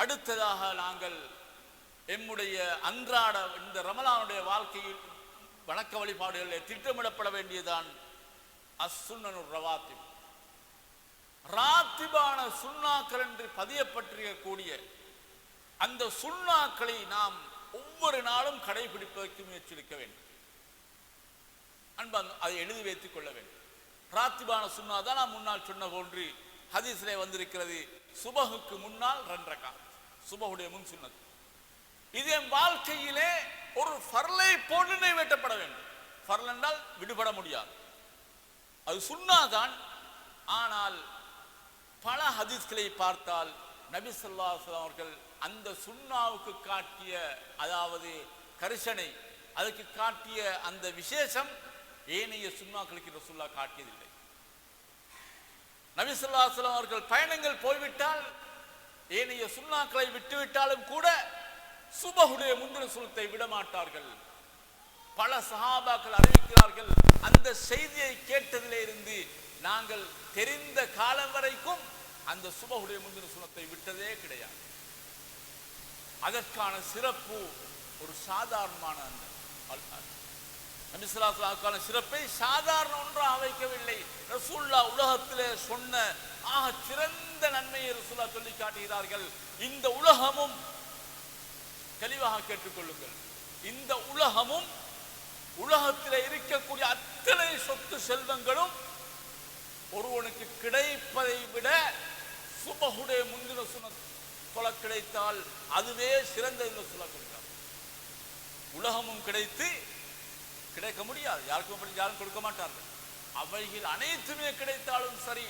அடுத்ததாக நாங்கள் எம்முடைய அன்றாட இந்த ரமலானுடைய வாழ்க்கையில் வணக்க வழிபாடுகளில் திட்டமிடப்பட வேண்டியதான் அஸ்ஸுன்னனுர் ரவாத்திப். ராத்திபான சுன்னாக்கள் என்று பதியப்பட்டிருக்கக்கூடிய அந்த சுன்னாக்களை நாம் ஒவ்வொரு நாளும் கடைபிடிப்பதற்கு முயற்சிக்க வேண்டும். அன்பான் அதை எழுதி வைத்துக் கொள்ள வேண்டும். ராத்திபான சுன்னா தான் நாம் முன்னால் சொன்ன போன்று ஹதீஸிலே வந்திருக்கிறது. சுபஹுக்கு முன்னால் 2 ரக்காத், சுபஹுடைய முன் சுன்னத். இது என் வாழ்க்கையிலே ஒரு ஃபர்லை போன்று நிறைவேற்றப்பட வேண்டும். ஃபர்ல் என்றால் விடுபட முடியாது, அது சுன்னா தான். ஆனால் பல ஹதீஸ்களை பார்த்தால் நபி ஸல்லல்லாஹு அலைஹி வஸல்லம் அவர்கள் அந்த சுன்னாவுக்கு காட்டிய அதாவது கரிசனை, அதுக்கு காட்டிய அந்த விசேஷம் ஏனைய சுன்னாக்களுக்கு ரசூலுல்லாஹ் காட்டியதில்லை. நபி ஸல்லல்லாஹு அலைஹி வஸல்லம் அவர்கள் பயணங்கள் போய்விட்டால் ஏனைய சுன்னாக்களை விட்டுவிட்டாலும் கூட சுபஹுடைய முந்தின சுன்னத்தை விட மாட்டார்கள். பல சஹாபாக்கள் அறிவிக்கிறார்கள், அந்த செய்தியை கேட்டதிலே இருந்து நாங்கள் தெரிந்த காலம் வரைக்கும் அந்த சுபஹுடைய முந்தின சுன்னத்தை விட்டதே கிடையாது. அதற்கான சிறப்பு ஒரு சாதாரணமான நபி ஸல்லல்லாஹு அலைஹி வஸல்லம் சிறப்பை சாதாரண ஒன்றாக வைக்கவில்லை. ரசூலுல்லாஹ் உலகத்திலே சொன்ன ஆக சிறந்த நன்மையை ரசூலுல்லாஹ் சொல்லி காட்டுகிறார்கள். இந்த உலகமும், தெளிவாக கேட்டுக்கொள்ளுங்கள், இந்த உலகமும் உலகத்தில் இருக்கக்கூடிய அத்தனை சொத்து செல்வங்களும் ஒருவனுக்கு கிடைப்பதை விட சுபஹுடைய முந்தின சுன்னத் தொலை கிடைத்தால் அதுவே சிறந்த சொல்ல. உலகமும் கிடைக்க முடியாது, யாரும் கொடுக்க மாட்டார்கள். அவைகள் அனைத்துமே கிடைத்தாலும் சரி,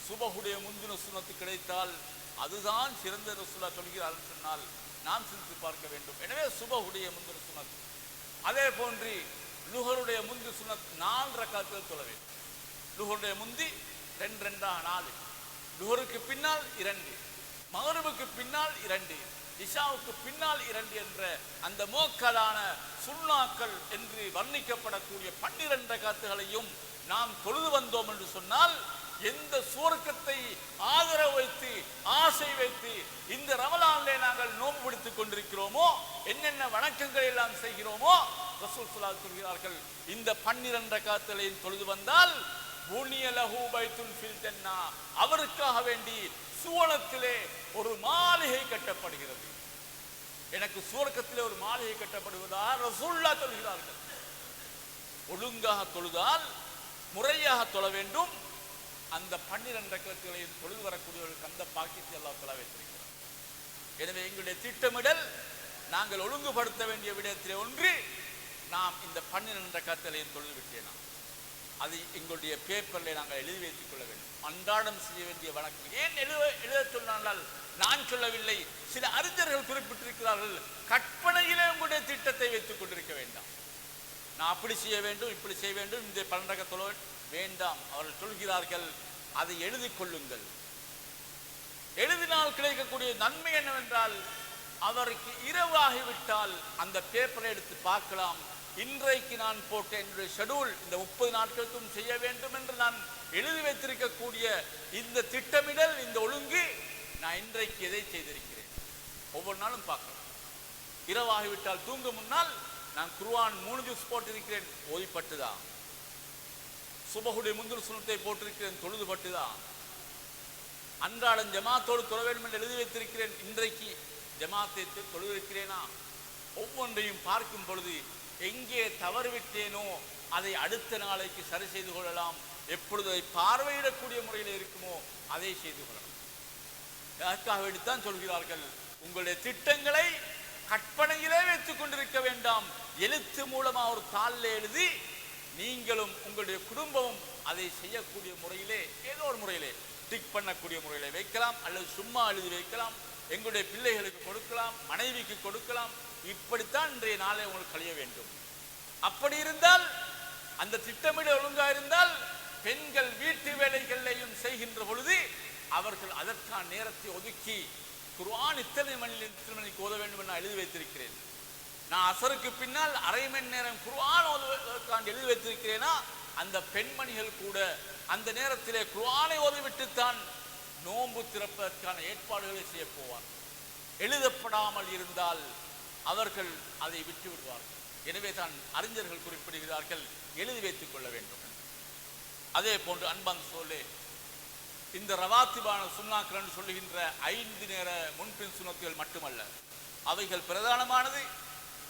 சுபஹுடைய முந்தின சுன்னத்து கிடைத்தால் அதுதான் சிறந்த ரசூலுல்லாஹ் சொல்கிறார்கள் சொன்னால் நாம் சிந்தித்து பார்க்க வேண்டும். எனவே சுபஹுடைய முந்தின சுன்னத், அதே போன்று லுஹருடைய முந்தி சுன்னத் 4 ரக்காத்துகள் தொழ வேண்டும். லுஹருடைய முந்தி 2 4, லுஹருக்கு பின்னால் 2, மகரிபுக்கு பின்னால் 2, இஷாவுக்கு பின்னால் 2 என்ற அந்த மோக்கலான சுன்னாக்கள் என்று வர்ணிக்கப்படக்கூடிய 12 ரக்காத்துகளையும் நாம் தொழுது வந்தோம் என்று சொன்னால், எந்த சுவர்க்கத்தை ஆதரவு வைத்து ஆசை வைத்து இந்த ரமலானிலே நாங்கள் நோன்பு பிடித்துக் கொண்டிருக்கிறோமோ, என்னென்ன வணக்கங்களை எல்லாம் செய்கிறோமோ, ரசூல் ஸல்லல்லாஹு சொல்கிறார்கள், இந்த 12 ரக்காத்துகளையும் தொழுது வந்தால் புனிய லஹு பைத்துன் ஃபில் ஜன்னா, அவருக்காக வேண்டி சுவனத்திலே ஒரு மாளிகை கட்டப்படுகிறது. எனக்கு சுவர்க்கத்திலே ஒரு மாளிகை கட்டப்படுவதாக ரசூலுல்லாஹ் சொல்கிறார்கள். ஒழுங்காக தொழுதால், முறையாக தொழ வேண்டும். அந்த 12 ரக்காத்துகளையும் தொழுது வரக்கூடியவர்களுக்கு அந்த பாக்கியத்தை அல்லாஹ் தஆலா வைத்திருக்கிறார். எனவே எங்களுடைய திட்டமிடல், நாங்கள் ஒழுங்குபடுத்த வேண்டிய விடயத்திலே ஒன்று, நாம் இந்த 12 ரக்காத்துகளையும் தொழுது விட்டேனா அது எங்களுடைய பேப்பரில் நாங்கள் எழுதி வைத்துக் கொள்ள வேண்டும். அன்றாடம் செய்ய வேண்டிய வணக்கம். ஏன் எழுத சொன்னால் நான் சொல்லவில்லை, சில அறிஞர்கள் குறிப்பிட்டிருக்கிறார்கள், கற்பனையிலே உங்களுடைய திட்டத்தை வைத்துக் கொண்டிருக்க வேண்டாம். நான் அப்படி செய்ய வேண்டும், இப்படி செய்ய வேண்டும், இந்த 12 ரக்காத் தொழ வேண்டாம். அவர்கள் சொல்கிறார்கள், அதை எழுதி கொள்ளுங்கள். எழுதினால் கிடைக்கக்கூடிய நன்மை என்னவென்றால், அவருக்கு இரவாகிவிட்டால் அந்த பேப்பரை எடுத்து பார்க்கலாம். இன்றைக்கு நான் போட்ட என்னுடைய ஷெட்யூல், இந்த 30 நாட்களுக்கும் செய்ய வேண்டும் என்று நான் எழுதி வைத்திருக்கக்கூடிய இந்த திட்டமிடல், இந்த ஒழுங்கு, நான் இன்றைக்கு எதை செய்திருக்கிறேன் ஒவ்வொரு நாளும் பார்க்கலாம். இரவாகிவிட்டால் தூங்க முன்னால் நான் குர்ஆன் 3 ஜுஸ் போட்டிருக்கிறேன், ஓதிப்பட்டுதான். சுபஹுடைய முந்தின சுன்னத்தை போட்டிருக்கிறேன், தொழுதுபட்டுதான். அன்றாடம் ஜமாத்தோடு தொழ வேண்டும் என்று எழுதி வைத்திருக்கிறேன், இன்றைக்கு ஜமாத்தை தொழுதிருக்கிறேனா? ஒவ்வொன்றையும் பார்க்கும் பொழுது எங்கே தவறுவிட்டேனோ அதை அடுத்த நாளைக்கு சரி செய்து கொள்ளலாம். எப்பொழுது அதை பார்வையிடக்கூடிய முறையில் இருக்குமோ அதை செய்து கொள்ளலாம். அதற்காக வேண்டித்தான் சொல்கிறார்கள், உங்களுடைய திட்டங்களை கற்பனையிலே வைத்துக் கொண்டிருக்க வேண்டாம். எழுத்து மூலமாக ஒரு தாளில் எழுதி நீங்களும் உங்களுடைய குடும்பமும் அதை செய்யக்கூடிய முறையிலே, ஏதோ ஒரு முறையிலே டிக் பண்ணக்கூடிய முறையிலே வைக்கலாம், அல்லது சும்மா எழுதி வைக்கலாம். எங்களுடைய பிள்ளைகளுக்கு கொடுக்கலாம், மனைவிக்கு கொடுக்கலாம். இப்படித்தான் இன்றைய நாளை உங்களுக்கு கழிய வேண்டும். அப்படி இருந்தால், அந்த திட்டமிட ஒழுங்காக இருந்தால், பெண்கள் வீட்டு வேலைகளையும் செய்கின்ற பொழுது அவர்கள் அதற்கான நேரத்தை ஒதுக்கி குர்ஆன் இத்தனை மணிக்கு ஓத வேண்டும் என்று நான் எழுதி வைத்திருக்கிறேன். நான் அசருக்கு பின்னால் அரை மணி நேரம் குர்ஆன் ஓதுவதற்காக எழுதி வைத்திருக்கிறேனா, அந்த பெண்மணிகள் கூட அந்த நேரத்திலே குர்ஆனை ஓதிவிட்டுத்தான் நோன்பு திறப்பதற்கான ஏற்பாடுகளை செய்ய போவார். எழுதப்படாமல் இருந்தால் அவர்கள் அதை விட்டு விடுவார்கள். எனவே தான் அறிஞர்கள் குறிப்பிடுகிறார்கள், எழுதி வைத்துக் கொள்ள வேண்டும். அதே போன்று அன்பான் சொல்லே, இந்த ரவாத்திபான சுன்னாக்கள் என்று சொல்லுகின்ற 5 நேர முன்பின் சுன்னத்துகள் மட்டுமல்ல, அவைகள் பிரதானமானது,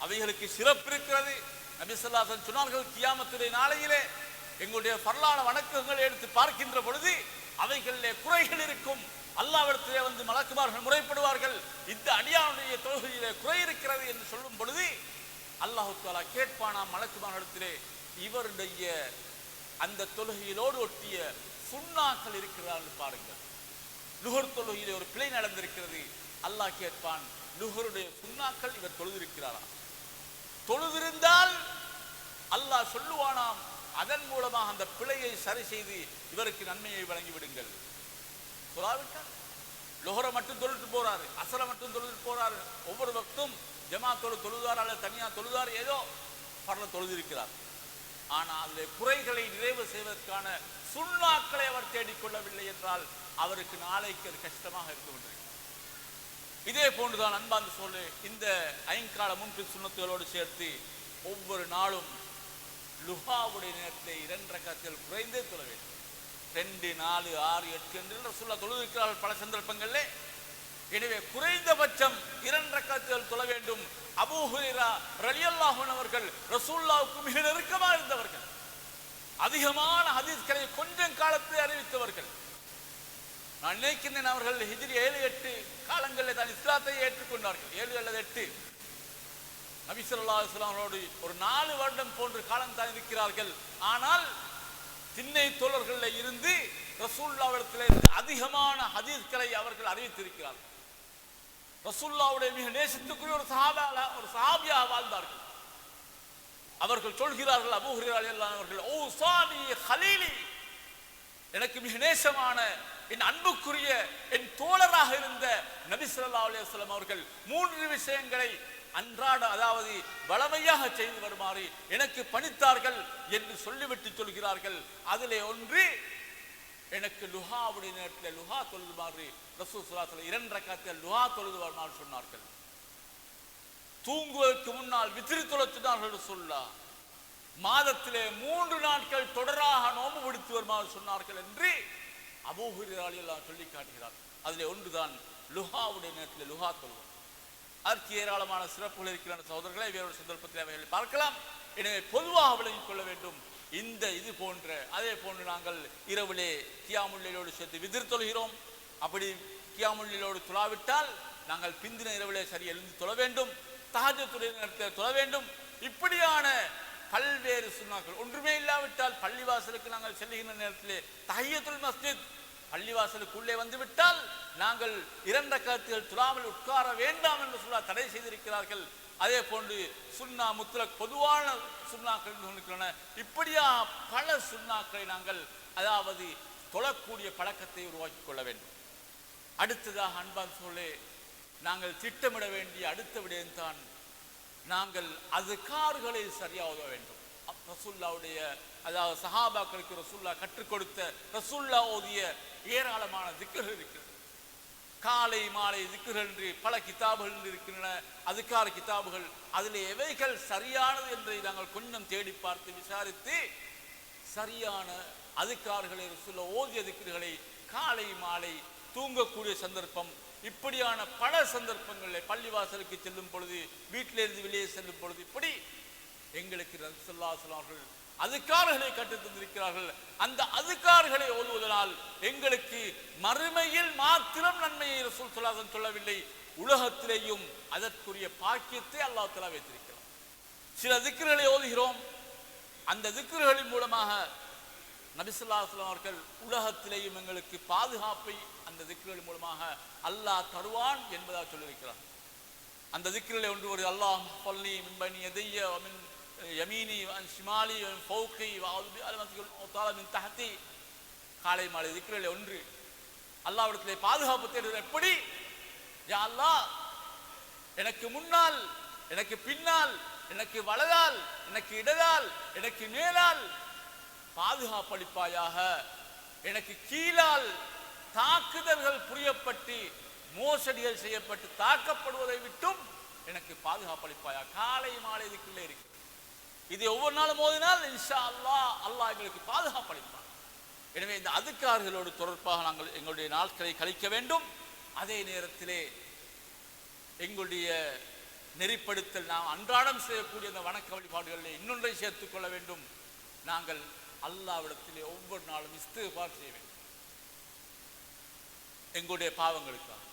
அவைகளுக்கு சிறப்பு இருக்கிறது. நபி ஸல்லல்லாஹு அலைஹி வஸல்லம் சொன்னார்கள், கியாமத்துடைய நாளையிலே எங்களுடைய பரலான வணக்கங்களை எடுத்து பார்க்கின்ற பொழுது அவைகளிலே குறைகள் இருக்கும். அல்லாஹ்விடத்திலே வந்து மலக்குமார்கள் முறைப்படுவார்கள், இந்த அடியானுடைய தொழுகையிலே குறை இருக்கிறது என்று சொல்லும் பொழுது அல்லாஹ் தஆலா கேட்பானாம் மலக்குமார்களிடத்திலே, இவருடைய அந்த தொழுகையிலோடு ஒட்டிய சுன்னாக்கள் இருக்கிறார்கள் பாருங்கள். லுஹர் தொழுகையிலே ஒரு பிழை நடந்திருக்கிறது. அல்லாஹ் கேட்பான், லுஹருடைய சுன்னாக்கள் இவர் தொழுதிருக்கிறாரா? தொழுதிருந்தால் அல்லாஹ் சொல்லுவானாம், அதன் மூலமாக அந்த பிழையை சரி செய்து இவருக்கு நன்மையை வழங்கி விடுங்கள். சொல்லாவிட்டால் லுஹரை மட்டும் தொழுட்டு போறாரு, அசரை மட்டும் தொழுட்டு போறாரு, ஒவ்வொரு வக்தும் ஜமாத்தோடு தொழுதார் அல்லது தனியாக தொழுதார், ஏதோ பரல தொழுதிருக்கிறார். ஆனால் அதில் குறைகளை நிறைவு செய்வதற்கான சுன்னாக்களை அவர் தேடிக்கொள்ளவில்லை என்றால் அவருக்கு நாளைக்கு அது கஷ்டமாக இருக்க கொண்டிருக்கிறது. இதே போன்றுதான் அன்பார்ந்த சொல்லு, இந்த 5 கால முன்பின் சுன்னத்துகளோடு சேர்த்து ஒவ்வொரு நாளும் லுஹாவுடைய நேரத்தில் 2 ரக்காத்துகள் குறைந்தே தொழ வேண்டும். 2, 4, 6, 8 என்று ரசூலுல்லாஹ் தொழுதிருக்கிறார்கள் பல சந்தர்ப்பங்களிலே. எனவே குறைந்தபட்சம் 2 ரக்காத்துகள் தொழ வேண்டும். அபூ ஹுரைரா ரலியல்லாஹு அன்ஹு அவர்கள் ரசூலுல்லாஹ்வுக்கு மிக நெருக்கமாக இருந்தவர்கள், அதிகமான ஹதீஸ்களை கொஞ்சம் காலத்தில் அறிவித்தவர்கள். நான் நினைக்கின்றேன் அவர்கள் ஹிஜ்ரி 7-8 காலங்களில் தான் இஸ்லாத்தை ஏற்றுக்கொண்டார்கள். 7 அல்லது 8. நபி ஸல்லல்லாஹு அலைஹி வஸல்லம் அவர்களோடு ஒரு 4 வருடம் போன்ற காலம் தான் இருக்கிறார்கள். ஆனால் திண்ணை தோழர்களில் இருந்து ரசூலுல்லாஹ்விடத்திலிருந்து அதிகமான ஹதீஸ்களை அவர்கள் அறிவித்திருக்கிறார்கள். ரசூலுல்லாஹ்வுடைய மிக நேசத்துக்குரிய ஒரு சஹாபியாக வாழ்ந்தார்கள். அவர்கள் சொல்கிறார்கள், அபூ ஹுரைரா ரலியல்லாஹு அன்ஹு அவர்கள், ஓ சானி ஹலீலி, எனக்கு மிக நேசமான என் அன்புக்குரிய என் தோழராக இருந்த நபி ஸல்லல்லாஹு அலைஹி வஸல்லம் அவர்கள் 3 விஷயங்களை அன்றாட, அதாவது வளமையாக செய்து வருமாறு எனக்கு பணித்தார்கள் என்று சொல்லிவிட்டு சொல்கிறார்கள். அதிலே ஒன்று, எனக்கு லுஹாவுடைய நேரத்தில் லுஹா தொழுதுமாறு ரசூல் ஸல்லல்லாஹு அலைஹி வஸல்லம் 2 ரக்காத்துகள் லுஹா தொழுது வருமாறு சொன்னார்கள். தூங்குவதற்கு முன்னால் வித்ர் தொழச் சொன்னார்கள் ரசூலுல்லாஹ். மாதத்திலே 3 நாட்கள் தொடராக நோன்பு பிடித்து வருமாறு சொன்னார்கள் என்று அபூ ஹுரைரா ரலியல்லாஹு அன்ஹு சொல்லி காட்டுகிறார். அதிலே ஒன்றுதான் லுஹாவுடைய நேரத்தில் லுஹா தொழுவது. அதற்கு ஏராளமான சிறப்புகள் இருக்கிற சகோதரர்களை வேறொரு சந்தர்ப்பத்தில் அவைகளை பார்க்கலாம். எனவே பொதுவாக விளங்கிக் கொள்ள வேண்டும். இந்த இது போன்ற அதே போன்று நாங்கள் இரவிலே கியாமுல் லைலோடு சேர்த்து வித்ர் தொழுகிறோம். அப்படி கியாமுல் லைலோடு தொழாவிட்டால் நாங்கள் பிந்தின இரவிலே சரி எழுந்து தொழ வேண்டும், தஹஜ்ஜுடைய நேரத்தில் தொழ வேண்டும். இப்படியான பல்வேறு சுன்னாக்கள். ஒன்றுமே இல்லாவிட்டால் பள்ளிவாசலுக்கு நாங்கள் செல்லுகின்ற நேரத்திலே தஹிய்யத்துல் மஸ்ஜித், பள்ளிவாசலுக்குள்ளே வந்துவிட்டால் நாங்கள் 2 ரக்காத்துகள் தொழாமல் உட்கார வேண்டாம் என்று சொல்ல தடை செய்திருக்கிறார்கள். அதே போன்று சுன்னா முத்லக் பொதுவான சுன்னாக்கள் சொல்லிக்கிறன. இப்படியா பல சுன்னாக்களை நாங்கள், அதாவது தொழக்கூடிய பழக்கத்தை உருவாக்கி கொள்ள வேண்டும். அடுத்ததாக அன்பான் சொல்லே, நாங்கள் திட்டமிட வேண்டிய அடுத்த விடயம்தான், நாங்கள் அதுகார்களை சரியாக ஓத வேண்டும். ரசூலுல்லாஹ்வுடைய, அதாவது சஹாபாக்களுக்கு ரசூலுல்லாஹ் கற்றுக் கொடுத்த, ரசூலுல்லாஹ் ஓதிய ஏராளமான திக்ர்கள் இருக்கிறது. காலை மாலை திக்ர்கள் என்று பல கிதாபுகள் இருக்கின்றன, அதுக்கார கிதாபுகள். அதில் எவைகள் சரியானது என்பதை நாங்கள் கொஞ்சம் தேடி பார்த்து விசாரித்து சரியான அதுக்கார்களை ரசூலுல்லாஹ் ஓதிய திக்ர்களை காலை மாலை தூங்கக்கூடிய சந்தர்ப்பம், இப்படியான பல சந்தர்ப்பங்களில் பள்ளிவாசலுக்கு செல்லும் பொழுது, வீட்டிலிருந்து வெளியே செல்லும் பொழுது, இப்படி எங்களுக்கு ரசூலுல்லாஹி ஸல்லல்லாஹு அலைஹி வஸல்லம் அதுக்கார்களை கற்றுத் தந்திருக்கிறார்கள். அந்த அதுக்கார்களை ஓதுவதனால் எங்களுக்கு மறுமையில் மாத்திரம் நன்மையை ரசூல் ஸல்லல்லாஹு அலைஹி வஸல்லம் சொல்லவில்லை, உலகத்திலேயும் அதற்குரிய பாக்கியத்தை அல்லாஹ் தஆலா வைத்திருக்கிறார். சில திக்ர்களை ஓதுகிறோம், அந்த திக்ர்களின் மூலமாக நபி ஸல்லல்லாஹு அலைஹி வஸல்லம் அவர்கள் உலகத்திலேயும் எங்களுக்கு பாதுகாப்பை அந்த திக்ர்களின் மூலமாக அல்லாஹ் தருவான் என்பதாக சொல்லியிருக்கிறார். அந்த திக்ரிலே ஒன்று ஒரு அல்லாஹ் ஃபல்லி மின் பைனி யதைய வ மின் யமீனி வ அன் ஷிமாலி வ மின் ஃபௌகி வ அஊது பி அலமத்தில் தஆலா மின் தஹதி. காலை மாலை திக்ரிலே ஒன்று அல்லாஹ்விடத்திலே பாதுகாப்பு தேடுவது. எப்படி? யா அல்லாஹ், எனக்கு முன்னால், எனக்கு பின்னால், எனக்கு வலதால், எனக்கு இடதால், எனக்கு மேலால் பாதுகாப்பு அளிப்பாயாக. எனக்கு கீழால் தாக்குதல்கள் புரியப்பட்டு மோசடிகள் செய்யப்பட்டு தாக்கப்படுவதை விட்டும் எனக்கு பாதுகாப்பு அளிப்பாயா. காலை மாலை இதுக்குள்ளே இருக்கு. இது ஒவ்வொரு நாளும் மோதினால் இன்ஷா அல்லாஹ் அல்லாஹ் எங்களுக்கு பாதுகாப்பு அளிப்பான். எனவே இந்த அதுக்கார்களோடு தொடர்பாக நாங்கள் எங்களுடைய நாட்களை கழிக்க வேண்டும். அதே நேரத்திலே எங்களுடைய நெறிப்படுத்தல் நாம் அன்றாடம் செய்யக்கூடிய அந்த வணக்க வழிபாடுகளிலே இன்னொன்றை சேர்த்துக் கொள்ள வேண்டும். நாங்கள் அல்லாஹ்விடத்திலே ஒவ்வொரு நாளும் இஸ்திக்ஃபார் செய்ய வேண்டும். எங்களுடைய பாவங்களுக்காக,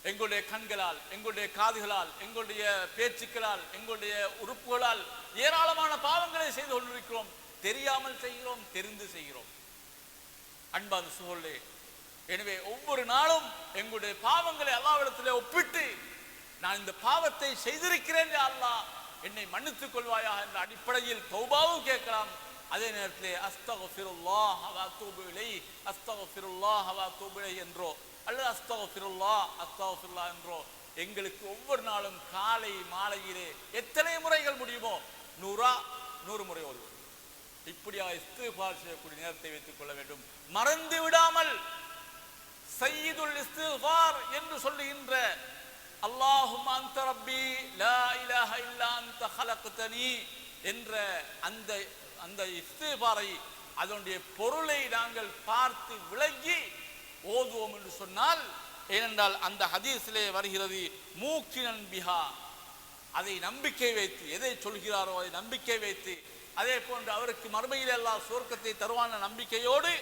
எங்களுடைய கண்களால், எங்களுடைய காதுகளால், எங்களுடைய பேச்சுக்களால், எங்களுடைய உறுப்புகளால் ஏராளமான பாவங்களை செய்து கொண்டிருக்கிறோம். தெரியாமல் செய்கிறோம், தெரிந்து செய்கிறோம். அன்பான சகோதரர்களே, எனவே ஒவ்வொரு நாளும் எங்களுடைய பாவங்களை அல்லாஹ்விடத்திலே ஒப்பிட்டு நான் இந்த பாவத்தை செய்திருக்கிறேன் அல்லாஹ் என்னை மன்னித்துக் கொள்வாயா என்ற அடிப்படையில் தௌபாவும் கேட்கலாம். அதே நேரத்திலே அஸ்தக்ஃபிருல்லாஹ் வ அத்தூபு இலைஹி, அஸ்தக்ஃபிருல்லாஹ் வ அத்தூபு இலைஹி என்றோ அல்லது அஸ்தக்ஃபிருல்லாஹ் என்றோ எங்களுக்கு ஒவ்வொரு நாளும் காலை மாலையிலே எத்தனை முறைகள் முடியுமோ 100 முறை ஓதுவோம். இப்படியாக இஸ்திக்ஃபார் செய்யக்கூடிய நேரத்தை வைத்துக் கொள்ள வேண்டும். மறந்து விடாமல் சய்யிதுல் இஸ்திக்ஃபார் என்று சொல்லுகின்ற அல்லாஹும்ம அன்த ரப்பி லா இலாஹ இல்லா அன்த ஹலக்தனி என்ற அந்த இஸ்திக்ஃபாரை அதனுடைய பொருளை நாங்கள் பார்த்து விளங்கி ஓதுவோம் என்று சொன்னால், ஏனென்றால் அந்த ஹதீஸிலே வருகிறது மூக்கினன் பிஹா, அதை நம்பிக்கை வைத்து, எதை சொல்கிறாரோ அதை நம்பிக்கை வைத்து, அதே போன்று அவருக்கு மறுமையிலே அல்லாஹ் சுவர்க்கத்தை தருவான நம்பிக்கையோடு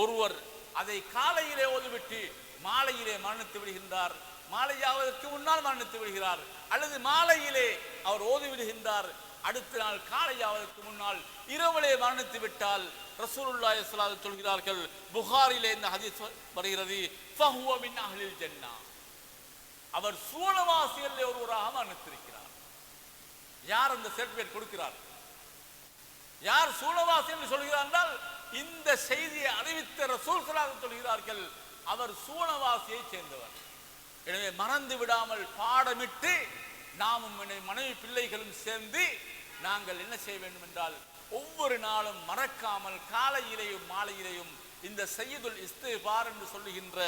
ஒருவர் அதை காலையிலே ஓதிவிட்டு மாலையிலே மரணித்து விடுகின்றார், மாலையாவதற்கு முன்னால் மரணித்து விடுகிறார், அல்லது மாலையிலே அவர் ஓதிவிடுகின்றார், அடுத்த நாள் காலையாவதற்கு முன்னால் இரவிலே மரணித்து விட்டால் ரசூலுல்லாஹி ஸல்லல்லாஹு அலைஹி வஸல்லம் சொல்கிறார்கள், புகாரிலே இந்த ஹதீஸ் வருகிறது, ஃபஹுவ மின் அஹ்லில் ஜன்னah, அவர் சுவனவாசிகளிலே ஒருவராக மரணித்திருக்கிறார். யார் அந்த சர்டிபிகேட் கொடுக்கிறார்? யார் சூனவாசி என்று சொல்கிறார் என்றால் இந்த செய்தியை அறிவித்த ரசூல் ஸல்லல்லாஹு அலைஹி வஸல்லம் சொல்கிறார்கள், அவர் சூனவாசியை சேர்ந்தவர். எனவே மறந்து விடாமல் பாடமிட்டு நாமும் மனைவி பிள்ளைகளும் சேர்ந்து நாங்கள் என்ன செய்ய வேண்டும் என்றால் ஒவ்வொரு நாளும் மறக்காமல் காலையிலேயும் மாலையிலேயும் இந்த சய்யிதுல் இஸ்திக்ஃபார் என்று சொல்லுகின்ற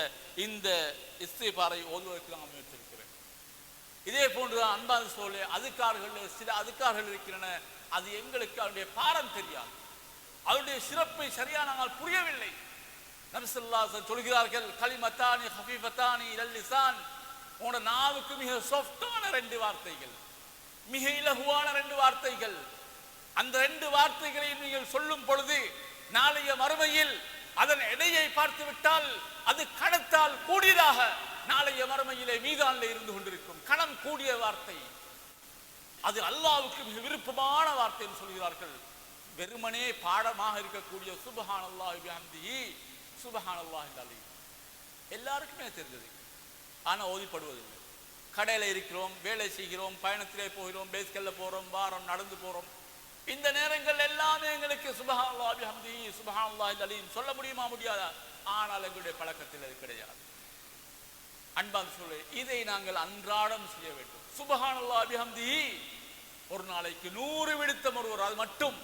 இந்த இஸ்திக்ஃபாரை ஓதுவதற்கு நாம் முயற்சிக்கிறோம். இதே போன்றுதான் அன்பான சோழே அதுக்கார்கள் சில அதுக்கார்கள் இருக்கின்றன. அது எங்களுக்கு அதனுடைய பாரம் தெரியாது, அதனுடைய சிறப்பை சரியாக நாங்கள் புரியவில்லை. நபி ஸல்லல்லாஹு அலைஹி வஸல்லம் சொல்கிறார்கள், கலிமத்தானி ஹஃபீஃபத்தானி இலல் லிசான், உங்களோட நாவுக்கு மிக சாஃப்டான 2 வார்த்தைகள், மிக இலகுவான 2 வார்த்தைகள். அந்த 2 வார்த்தைகளை நீங்கள் சொல்லும் பொழுது நாளைய மறுமையில் அதன் எடையை பார்த்து விட்டால் அது கணத்தால் கூடியதாக நாளைய மறுமையிலே மீதானிலே இருந்து கொண்டிருக்கும். கணம் கூடிய வார்த்தை, அது அல்லாஹ்வுக்கு மிக விருப்பமான வார்த்தை என்று சொல்கிறார்கள். வெறுமனே பாடமாக இருக்கக்கூடிய சுப்ஹானல்லாஹி பிஹம்திஹி சுப்ஹானல்லாஹில் அலீம் எல்லாருக்குமே தெரிஞ்சது, ஆனால் ஓதிப்படுவதில்லை. கடையில் இருக்கிறோம், வேலை செய்கிறோம், பயணத்திலே போகிறோம், பேஸ்கல்ல போகிறோம், வாரம் நடந்து போகிறோம். இந்த நேரங்கள் எல்லாமே எங்களுக்கு சுப்ஹானல்லாஹி பிஹம்திஹி சுப்ஹானல்லாஹில் அலீம் சொல்ல முடியுமா? முடியாதா? ஆனால் எங்களுடைய பழக்கத்தில் அது கிடையாது. அன்பான சொல்ல, இதை நாங்கள் அன்றாடம் செய்ய வேண்டும். சுப்ஹானல்லாஹி பிஹம்திஹி ஒரு நாளைக்கு 100 விடுத்தம் ஒருவர், அது மட்டும்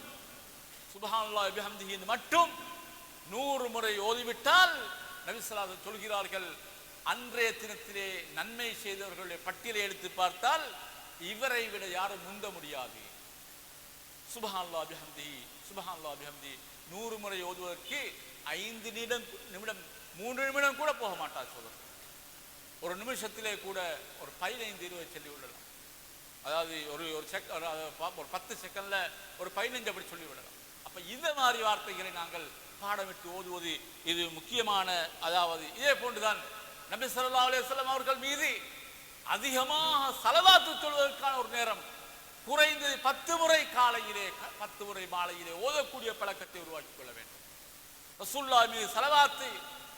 சுப்ஹானல்லாஹி பிஹம்திஹி மட்டும் 100 முறை ஓதிவிட்டால் நபி ஸல்லல்லாஹு அலைஹி வஸல்லம் சொல்கிறார்கள், அன்றைய தினத்திலே நன்மை செய்தவர்களுடைய பட்டியலை எடுத்து பார்த்தால் இவரை விட யாரும் முந்த முடியாது. சுப்ஹானல்லாஹி பிஹம்திஹி சுப்ஹானல்லாஹி பிஹம்திஹி 100 முறை ஓதுவதற்கு 5 நிமிடம் 3 நிமிடம் கூட போக மாட்டார் சொல்லுங்கள். ஒரு நிமிஷத்திலே கூட ஒரு 15-20 சொல்லி விடலாம். அதாவது ஒரு 10 செகண்ட்ல ஒரு 15 அப்படி சொல்லி விடலாம். அப்ப இந்த மாதிரி வார்த்தைகளை நாங்கள் பாடமிட்டு ஓதுவது இது முக்கியமான. அதாவது இதே போன்றுதான் நபி ஸல்லல்லாஹு அலைஹி வஸல்லம் அவர்கள் மீது அதிகமாக ஸலவாத்து சொல்வதற்கான ஒரு நேரம், குறைந்தது 10 முறை காலையிலே 10 முறை மாலையிலே ஓதக்கூடிய பழக்கத்தை உருவாக்கிக் கொள்ள வேண்டும். ரசூலுல்லாஹ் மீது ஸலவாத்து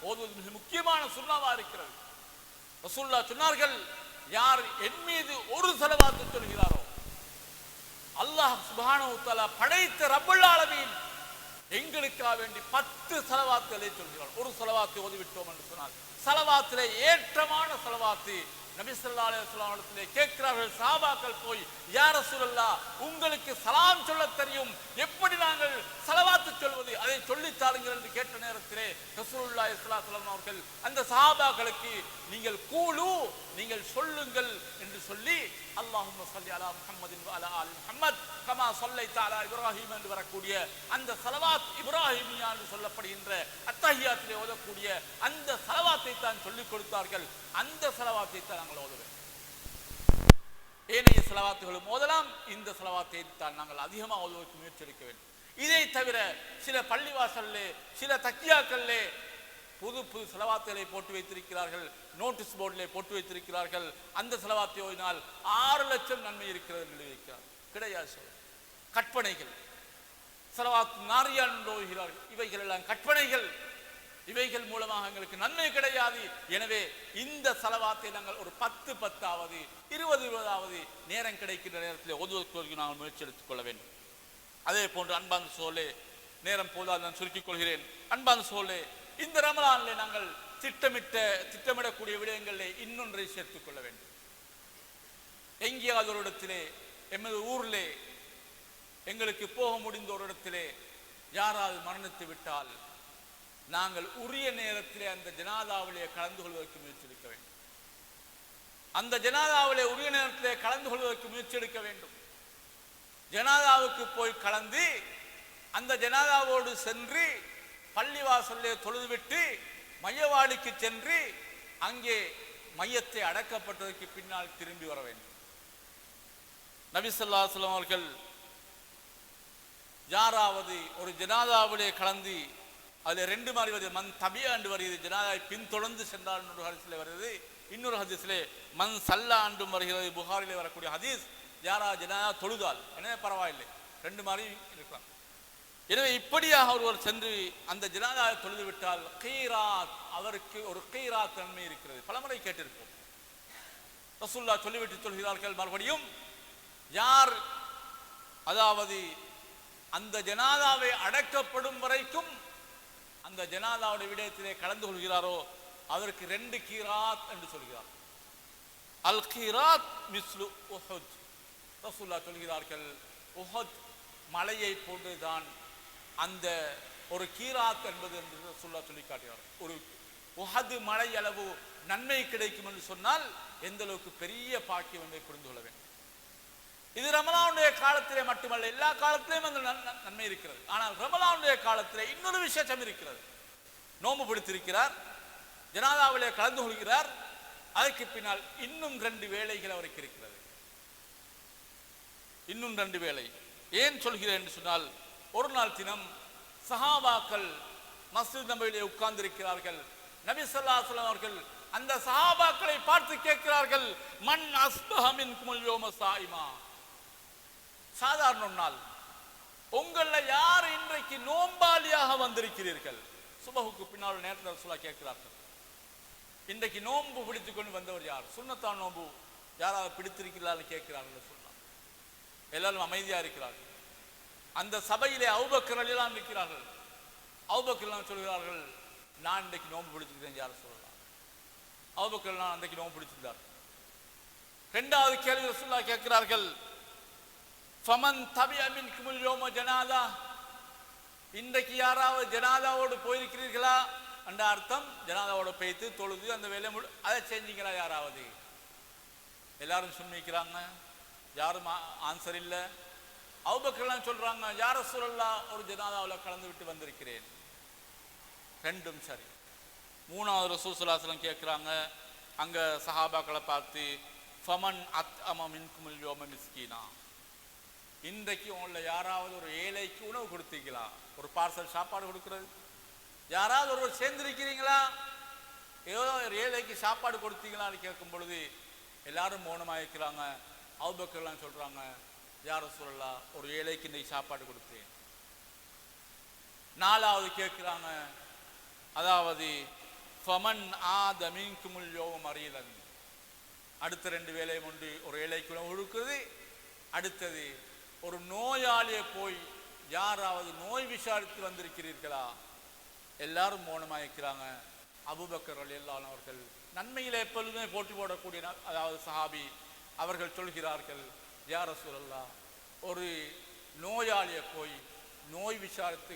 ஓதுவது மிக முக்கியமான சுன்னத்தாக இருக்கிறது. ரசூலுல்லாஹ் சொன்னார்கள், யார் என் மீது ஒரு ஸலவாத்து சொல்கிறாரோ அல்லாஹ் சுப்ஹானஹு வ தஆலா படைத்த ரப்பல் ஆலமீன் எங்களுக்காக வேண்டி 10 ஸலவாத்துகளை சொல்கிறார். ஒரு ஸலவாத்தை ஓதிவிட்டோம் என்று சொன்னார். ஸலவாத்திலே ஏற்றமான ஸலவாத்து நபி ஸல்லல்லாஹு அலைஹி வஸல்லம் கேட்கிறார்கள் சஹாபாக்கள் போய், யா ரசூலல்லாஹ், உங்களுக்கு சலாம் சொல்ல தெரியும், எப்படி நாங்கள் ஸலவாத்து சொல்வது, அதை சொல்லித் தாருங்கள் என்று கேட்ட நேரத்திலே ரசூலுல்லாஹி ஸல்லல்லாஹு அலைஹி வஸல்லம் அவர்கள் அந்த சஹாபாக்களுக்கு நீங்கள் கூலு, நீங்கள் சொல்லுங்கள் என்று சொல்லி, அல்லாஹும்ம ஸல்லி அலா முஹம்மதின் வ அலா ஆலி முஹம்மத் கமா ஸல்லைத அலா இப்ராஹீம் என்று வரக்கூடிய அந்த ஸலவாத் இப்ராஹிமியா என்று சொல்லப்படுகின்ற அத்தஹியாத்திலே ஓதக்கூடிய அந்த ஸலவாத்தை தான் சொல்லிக் கொடுத்தார்கள். அந்த ஸலவாத்தை தான் நாங்கள் ஓத வேண்டும். ஏனைய ஸலவாத்துகளும் ஓதலாம், இந்த ஸலவாத்தை தான் நாங்கள் அதிகமாக ஓதுவதற்கு முயற்சி எடுக்க வேண்டும். இதை தவிர சில பள்ளிவாசல்லே சில தக்கியாக்களிலே புது புது ஸலவாத்துகளை போட்டு வைத்திருக்கிறார்கள், நோட்டீஸ் போர்டிலே போட்டு வைத்திருக்கிறார்கள். அந்த ஸலவாத்தை ஓதினால் 6 லட்சம் நன்மை இருக்கிறது என்று இருக்கிறார். கிடையாது, கற்பனைகள். ஸலவாத் நாரியான் என்று ஓதுகிறார்கள். இவைகள் எல்லாம் கற்பனைகள். இவைகள் மூலமாக எங்களுக்கு நன்மை கிடையாது. எனவே இந்த ஸலவாத்தை நாங்கள் ஒரு 10-10 20 நேரம் கிடைக்கின்ற நேரத்தில் ஓதுவதற்கு நாங்கள் முயற்சி எடுத்துக் கொள்ள வேண்டும். அதே போன்று அன்பான சோலே, நேரம் போதால் நான் சுருக்கிக் கொள்கிறேன். அன்பான சோலே, இந்த ரமலானிலே நாங்கள் திட்டமிடக்கூடிய விடயங்களிலே இன்னொன்றை சேர்த்துக் கொள்ள வேண்டும். எங்கேயாவது ஒரு இடத்திலே, எமது ஊரிலே எங்களுக்கு போக முடிந்த ஒரு இடத்திலே யாராவது மரணித்து விட்டால் நாங்கள் உரிய நேரத்திலே அந்த ஜனாதாவிலே கலந்து கொள்வதற்கு முயற்சி எடுக்க வேண்டும். அந்த ஜனாதாவிலே உரிய நேரத்திலே கலந்து கொள்வதற்கு முயற்சி எடுக்க வேண்டும். ஜனாதாவுக்கு போய் கலந்து அந்த ஜனாதாவோடு சென்று பள்ளிவாசல்லே தொழுதுவிட்டு மையவாடிக்கு சென்று அங்கே மையத்தை அடக்கப்பட்டதற்கு பின்னால் திரும்பி வர வேண்டும். நபி ஸல்லல்லாஹு அலைஹி வஸல்லம் அவர்கள் யாராவது ஒரு ஜனாதாவிலே கலந்து அதில் 2 மாதிரி வருது, மன் தபியா என்று வருகிறது, ஜனாதாவை பின்தொடர்ந்து சென்றார் என்று ஹதீஸிலே வருகிறது. இன்னொரு ஹதீஸிலே மன் சல்லா என்றும் வருகிறது, புகாரிலே வரக்கூடிய ஹதீஸ். யாரா ஜனாதா தொழுதால் எனவே பரவாயில்லை, 2 மாதிரி இருக்கலாம். எனவே இப்படியாக ஒருவர் சென்று அந்த ஜனாதாவை தொழுது விட்டால் கீராத், அவருக்கு ஒரு கீராத் நன்மை இருக்கிறது. பலமுறை கேட்டிருப்போம். ரசூலுல்லாஹ் சொல்லிவிட்டு சொல்கிறார்கள் மறுபடியும், யார் அதாவது அந்த ஜனாதாவை அடக்கப்படும் வரைக்கும் அந்த ஜனாதாவுடைய விடயத்திலே கலந்து கொள்கிறாரோ அவருக்கு 2 கீராத் என்று சொல்கிறார். அல் கீராத் மிஸ்லு உஹுத். ரசூலுல்லாஹ் சொல்கிறார்கள், உஹுத் மலையை போன்றுதான் அந்த ஒரு கீராத் என்பது என்று ரசூலுல்லாஹ் சொல்லி காட்டுகிறார். ஒரு உஹது மலை அளவு நன்மை கிடைக்கும் என்று சொன்னால் எந்த அளவுக்கு பெரிய பாக்கியம் என்பதை புரிந்து கொள்ள வேண்டும். இது ரமலானுடைய காலத்திலே மட்டுமல்ல, எல்லா காலத்திலேயும் அந்த நன்மை இருக்கிறது. ஆனால் ரமலானுடைய காலத்திலே இன்னொரு விசேஷம் இருக்கிறது. நோன்பு பிடித்திருக்கிறார், ஜனாதாவிலே கலந்து கொள்கிறார், அதற்கு பின்னால் இன்னும் 2 வேளைகள் அவருக்கு இருக்கிறது. இன்னும் 2 வேளை. ஏன் சொல்கிறேன் என்று சொன்னால், ஒரு நாள் தினம் சஹாபாக்கள் மஸ்ஜித் நபவியிலே உட்கார்ந்திருக்கிறார்கள். நபி ஸல்லல்லாஹு அலைஹி வஸல்லம் அவர்கள் அந்த சஹாபாக்களை பார்த்து கேட்கிறார்கள், மன் அஸ்பஹ மின்குமுல் யௌம ஸாயிமா. சாதாரண நாள், உங்கள யார் இன்றைக்கு நோம்பாளியாக வந்திருக்கிறீர்கள்? சுபஹுக்கு பின்னால் நேரத்தில் ரசூலுல்லாஹ் கேட்கிறார்கள், இன்றைக்கு நோன்பு பிடித்துக் கொண்டு வந்தவர் யார்? சுன்னத்தான் நோன்பு யாராவது பிடித்திருக்கிறார்கள் கேட்கிறார்கள். சொல்லலாம், எல்லாரும் அமைதியா இருக்கிறார்கள். அந்த சபையிலே அபூபக்கர் ரலியல்லாஹு இருக்கிறார்கள். அபூபக்கர் சொல்கிறார்கள், நான் இன்றைக்கு நோன்பு பிடிச்சிருக்கிறேன். யார் சொல்லலாம்? அபூபக்கர் நான் அன்றைக்கு நோன்பு பிடிச்சிருந்தார். 2வது கேள்வி ரசூலுல்லாஹ் கேட்கிறார்கள், ஃபமன் தபிஅ மின்குமுல் யௌம ஜனாதா. இன்றைக்கு யாராவது ஜனாதாவோடு போயிருக்கிறீர்களா என்ற அர்த்தம், ஜனாதாவோட போய்த்து தொழுது அந்த வேலையை அதை செஞ்சீங்களா யாராவது? எல்லாரும் சும்மிக்கிறாங்க, யாரும் ஆன்சர் இல்லை. அபூபக்கர் சொல்றாங்க, யா ரசூலல்லாஹ் ஒரு ஜனாதாவில் கலந்து விட்டு வந்திருக்கிறேன். 2ம் சரி. 3வது ரசூல் ஸல்லல்லாஹு அலைஹி வஸல்லம் கேட்கிறாங்க அங்க சஹாபாக்களை பார்த்து, ஃபமன் அத்அம மின்குமுல் யௌம மிஸ்கீனா. இன்றைக்கு உங்களை யாராவது ஒரு ஏழைக்கு உணவு கொடுத்தீங்களா? ஒரு பார்சல் சாப்பாடு கொடுக்கிறது, யாராவது ஒருவர் சேர்ந்திருக்கிறீங்களா? ஏதோ ஒரு ஏழைக்கு சாப்பாடு கொடுத்தீங்களான்னு கேட்கும் பொழுது எல்லாரும் மௌனமாக இருக்கிறாங்க. அபூபக்கர் சொல்றாங்க, யா ரசூலல்லாஹ் ஒரு ஏழைக்கு இன்றைக்கு சாப்பாடு கொடுத்தேன். 4வது கேட்கிறாங்க, அதாவது ஃபமன் ஆத மின்குமுல் யௌம மரீதன். அடுத்த 2 வேளையும் உண்டு, ஒரு ஏழைக்கு உணவு கொடுக்குறது. அடுத்தது ஒரு நோயாளியை போய் யாராவது நோய் விசாரித்து வந்திருக்கிறீர்களா? எல்லாரும் மௌனமாக இருக்கிறாங்க. அபூபக்கர் ரலியல்லாஹு அவர்கள் நன்மையில எப்பொழுதுமே போட்டி போடக்கூடிய அதாவது சஹாபி, அவர்கள் சொல்கிறார்கள், யா ரசூலல்லாஹ் ஒரு நோயாளியை போய் நோய் விசாரித்து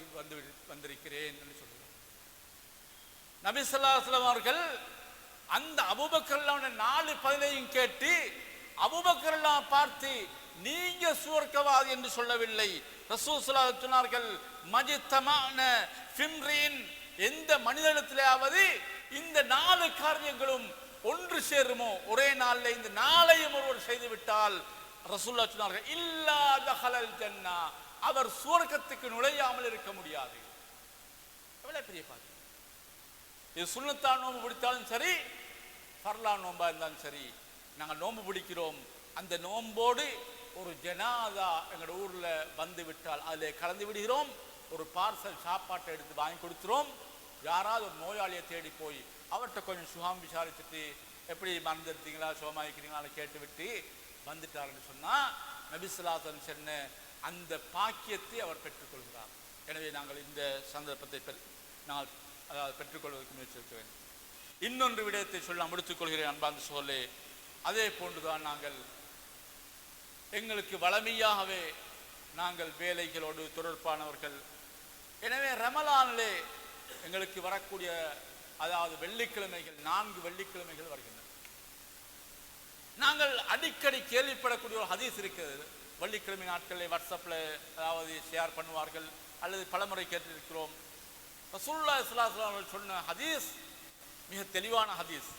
வந்திருக்கிறேன் என்று சொல்கிறார். நபி ஸல்லல்லாஹு அலைஹி வஸல்லம் அவர்கள் அந்த அபூபக்கர் 4 பதிலையும் கேட்டு அபூபக்கர் எல்லாம் பார்த்து நீங்க சுவர்க்கவாதி என்று சொல்லவில்லை. ரசூல் ஸல்லல்லாஹு அலைஹி சொன்னார்கள், மஜ்தமான ஃபிம்ரின், எந்த மனிதனிடத்திலேயாவது இந்த 4 காரியங்களும் ஒன்று சேருமோ, ஒரே நாளில் இந்த 4ஐயும் ஒருவர் செய்து விட்டால் ரசூலுல்லாஹ் சொன்னார்கள், இல்லா தஹலல் ஜன்னா, அவர் சுவர்க்கத்துக்கு நுழையாமல் இருக்க முடியாது. எவ்வளவு பெரிய பாக்கியம்! இது சுன்னத்தான் நோன்பு பிடித்தாலும் சரி, ஃபர்லான் நோன்பா இருந்தாலும் சரி, நாங்கள் நோன்பு பிடிக்கிறோம். அந்த நோம்போடு ஒரு ஜனாதா எங்களோட ஊர்ல வந்து விட்டால் அதில் கலந்து விடுகிறோம். ஒரு பார்சல் சாப்பாட்டை எடுத்து வாங்கி கொடுத்துரும். யாராவது ஒரு நோயாளியை தேடி போய் அவர்கிட்ட கொஞ்சம் சுகம் விசாரிச்சுட்டு எப்படி மறந்துடுத்தீங்களா, சுகமாக்கிறீங்களா கேட்டு விட்டு வந்துட்டாருன்னு சொன்னா நபி ஸல்லல்லாஹு அலைஹி வஸல்லம் சொன்ன அந்த பாக்கியத்தை அவர் பெற்றுக்கொள்கிறார். எனவே நாங்கள் இந்த சந்தர்ப்பத்தை நாங்கள் பெற்றுக்கொள்வதற்கு முயற்சி செய்ய வேண்டும். இன்னொன்று விடயத்தை சொல்ல முடித்துக் கொள்கிறேன் அன்பார்ந்த சகோதரர்களே. அதே போன்றுதான் நாங்கள் எங்களுக்கு வளமையாகவே நாங்கள் வேலைகளோடு தொடர்பானவர்கள். எனவே ரமலானிலே எங்களுக்கு வரக்கூடிய அதாவது வெள்ளிக்கிழமைகள் 4 வெள்ளிக்கிழமைகள் வருகின்றன. நாங்கள் அடிக்கடி கேள்விப்படக்கூடிய ஒரு ஹதீஸ் இருக்கிறது. வெள்ளிக்கிழமை நாட்களில் வாட்ஸ்அப்பில் அதாவது ஷேர் பண்ணுவார்கள் அல்லது பலமுறை கேட்டிருக்கிறோம். ரசூலுல்லாஹி ஸல்லல்லாஹு அலைஹி வஸல்லம் சொன்ன ஹதீஸ் மிக தெளிவான ஹதீஸ்.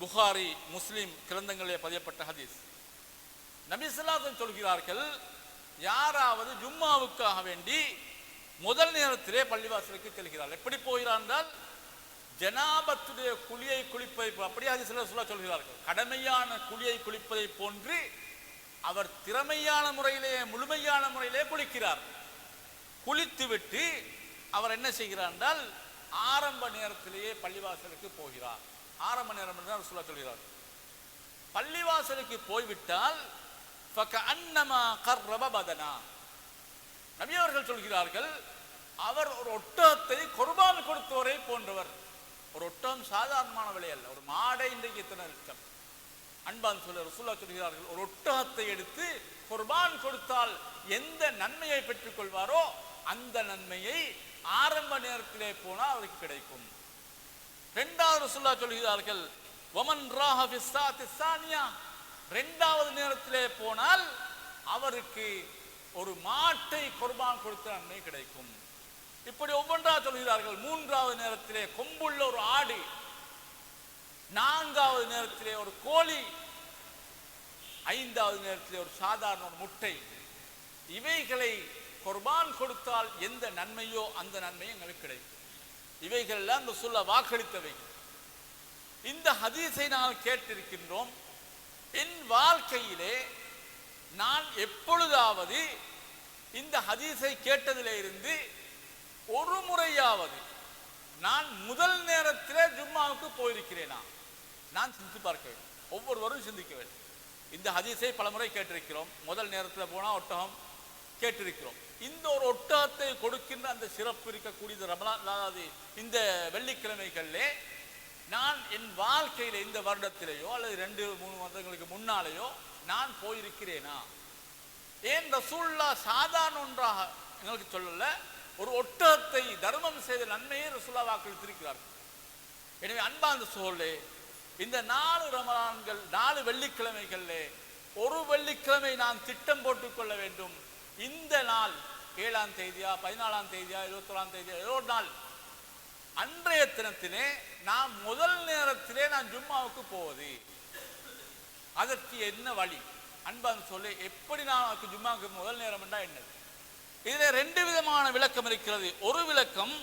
புகாரி முஸ்லிம் கிரந்தங்களிலே பதியப்பட்ட ஹதீஸ். நபி ஸல்லல்லாஹு அலைஹி வஸல்லம் சொல்கிறார்கள், யாராவது ஜும்மாவுக்காக வேண்டி முதல் நேரத்திலே பள்ளிவாசலுக்கு செல்கிறார். எப்படி போகிறார் என்றால் ஜனாபத்துடைய குளியை குளிப்பதை, அப்படியே ஹதீஸ்ல சொல்கிறார்கள், கடமையான குளியை குளிப்பதை போன்று அவர் திறமையான முறையிலே முழுமையான முறையிலே குளிக்கிறார். குளித்துவிட்டு அவர் என்ன செய்கிறார் என்றால் ஆரம்ப நேரத்திலேயே பள்ளிவாசலுக்கு போகிறார். ஆரம்ப நேரம் என்று ரசூலுல்லாஹ் சொல்கிறார். பள்ளிவாசலுக்கு போய்விட்டால் ஃபகஅன்னமா கர்ரப பதனா, நபி அவர்கள் சொல்கிறார்கள், அவர் ஒரு ஒட்டகத்தை குர்பான் கொடுத்தவரை போன்றவர். ஒரு ஒட்டகம் சாதாரணமான விலை அல்ல, ஒரு மாடை இன்றைக்கு எத்தனை லட்சம். அன்பான் சொல்ல ரசூலுல்லாஹ் சொல்கிறார்கள், ஒரு ஒட்டகத்தை எடுத்து குர்பான் கொடுத்தால் எந்த நன்மையை பெற்றுக் கொள்வாரோ அந்த நன்மையை ஆரம்ப நேரத்திலே போனால் அவருக்கு கிடைக்கும். இரண்டாவது ரசூலுல்லாஹ் சொல்கிறார்கள், வமன் ராஹ ஃபி ஸாத்தி ஸானியா, இரண்டாவது நேரத்திலே போனால் அவருக்கு ஒரு மாட்டை குர்பான் கொடுத்த நன்மை கிடைக்கும். இப்படி ஒவ்வொன்றாக சொல்கிறார்கள். மூன்றாவது நேரத்திலே கொம்புள்ள ஒரு ஆடு, நான்காவது நேரத்திலே ஒரு கோழி, ஐந்தாவது நேரத்திலே ஒரு சாதாரண ஒரு முட்டை. இவைகளை குர்பான் கொடுத்தால் எந்த நன்மையோ அந்த நன்மை எங்களுக்கு கிடைக்கும். இவைகள் எல்லாம் ரசூலுல்லாஹ் வாக்களித்தவை. இந்த ஹதீஸை நாங்கள் கேட்டிருக்கின்றோம். என் வாழ்க்கையிலே நான் எப்பொழுதாவது இந்த ஹதீஸை கேட்டதிலே இருந்து ஒரு முறையாவது நான் முதல் நேரத்திலே ஜும்மாவுக்கு போயிருக்கிறேனா? நான் சிந்தித்து பார்க்க வேண்டும். ஒவ்வொருவரும் சிந்திக்க வேண்டும். இந்த ஹதீஸை பலமுறை கேட்டிருக்கிறோம். முதல் நேரத்தில் போனால் ஒட்டகம் கேட்டிருக்கிறோம். இந்த ஒரு ஒட்டகத்தை கொடுக்கின்ற அந்த சிறப்பு இருக்கக்கூடிய ரமலான், அதாவது இந்த வெள்ளிக்கிழமைகளிலே நான் என் வாழ்க்கையில் இந்த வருடத்திலேயோ அல்லது 2-3 வருடங்களுக்கு முன்னாலேயோ நான் போயிருக்கிறேனா? ஏன் ரசூலுல்லாஹ் சாதாரண ஒன்றாக எங்களுக்கு சொல்லல, ஒரு ஒட்டகத்தை தர்மம் செய்த நன்மையை ரசூலுல்லாஹ் வாக்களித்திருக்கிறார். எனவே அன்பார்ந்த சகோதரர்களே, இந்த 4 ரமலான்கள் 4 வெள்ளிக்கிழமைகளிலே ஒரு வெள்ளிக்கிழமை நான் திட்டம் போட்டுக் கொள்ள வேண்டும். இந்த நாள் 7ஆம் தேதியா 14ஆம் தேதியா 21ஆம் தேதியா ஏதோ ஒரு நாள், அன்றைய தினத்திலே நான் முதல் நேரத்திலே நான் ஜும்மாவுக்கு போவது, அதற்கு என்ன வழி? அன்பான் சொல்லி எப்படி நான் ஜும்மாவுக்கு முதல் நேரம் என்றால் என்னது? இதில் 2 விதமான விளக்கம் இருக்கிறது. ஒரு விளக்கம்,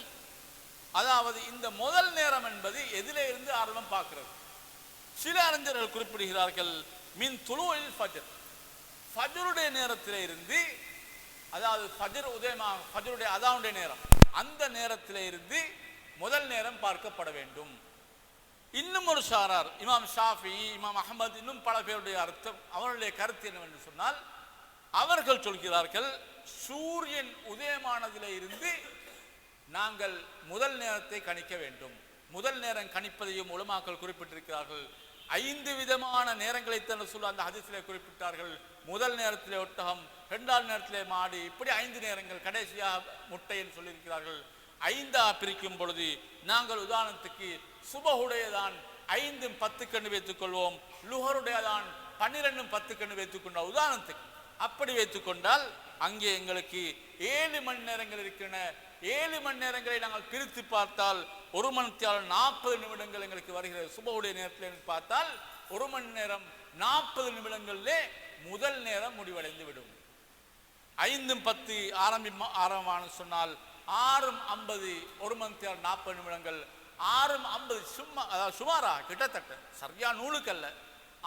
அதாவது இந்த முதல் நேரம் என்பது எதிலே இருந்து ஆரம்பம் பார்க்கிறது. சில அறிஞர்கள் குறிப்பிடுகிறார்கள், மின் துலூஇல் ஃபஜ்ர், ஃபஜ்ருடைய நேரத்திலே இருந்து, அதாவது ஃபஜ்ர் உதயமாக ஃபஜ்ருடைய அதானுடைய நேரம், அந்த நேரத்திலே இருந்து முதல் நேரம் பார்க்கப்பட வேண்டும். இன்னும் ஒரு சாரார், இமாம் ஷாஃபி, இமாம் அஹ்மத், இன்னும் பல பேருடைய அர்த்தம், அவர்களுடைய கருத்து என்னவென்று சொன்னால், அவர்கள் சொல்கிறார்கள், சூரியன் உதயமானதிலே இருந்து நாங்கள் முதல் நேரத்தை கணிக்க வேண்டும். முதல் நேரம் கணிப்பதையும் உலமாக்கள் குறிப்பிட்டிருக்கிறார்கள். 5 விதமான நேரங்களை தான் சொல்ல அந்த ஹதீஸிலே குறிப்பிட்டார்கள். முதல் நேரத்திலே ஒட்டகம், 2ஆம் நேரத்திலே மாடு, இப்படி 5 நேரங்கள், கடைசியாக முட்டை என்று சொல்லியிருக்கிறார்கள். 5ஆ பிரிக்கும் பொழுது நாங்கள் உதாரணத்துக்கு சுபஹுடையதான் 5-10 வைத்துக் கொள்வோம், லுஹருடையதான் 12 10 வைத்துக்கொண்டால் உதாரணத்துக்கு அப்படி வைத்துக்கொண்டால் அங்கே எங்களுக்கு 7 மணி நேரங்கள் இருக்கின்றன. 7 மணி நேரங்களை நாங்கள் பிரித்து பார்த்தால் 1 மணித்தியால் 40 நிமிடங்கள் எங்களுக்கு வருகிறது. சுபவுடைய நேரத்தில் பார்த்தால் 1 மணி நேரம் 40 நிமிடங்களிலே முதல் நேரம் முடிவடைந்து விடும். 5:10 ஆரம்பமான சொன்னால் 6:50 1 மணித்தியால் 40 நிமிடங்கள் 6:50 சும்மா அதாவது சுமாரா கிட்டத்தட்ட சரியா நூலுக்கல்ல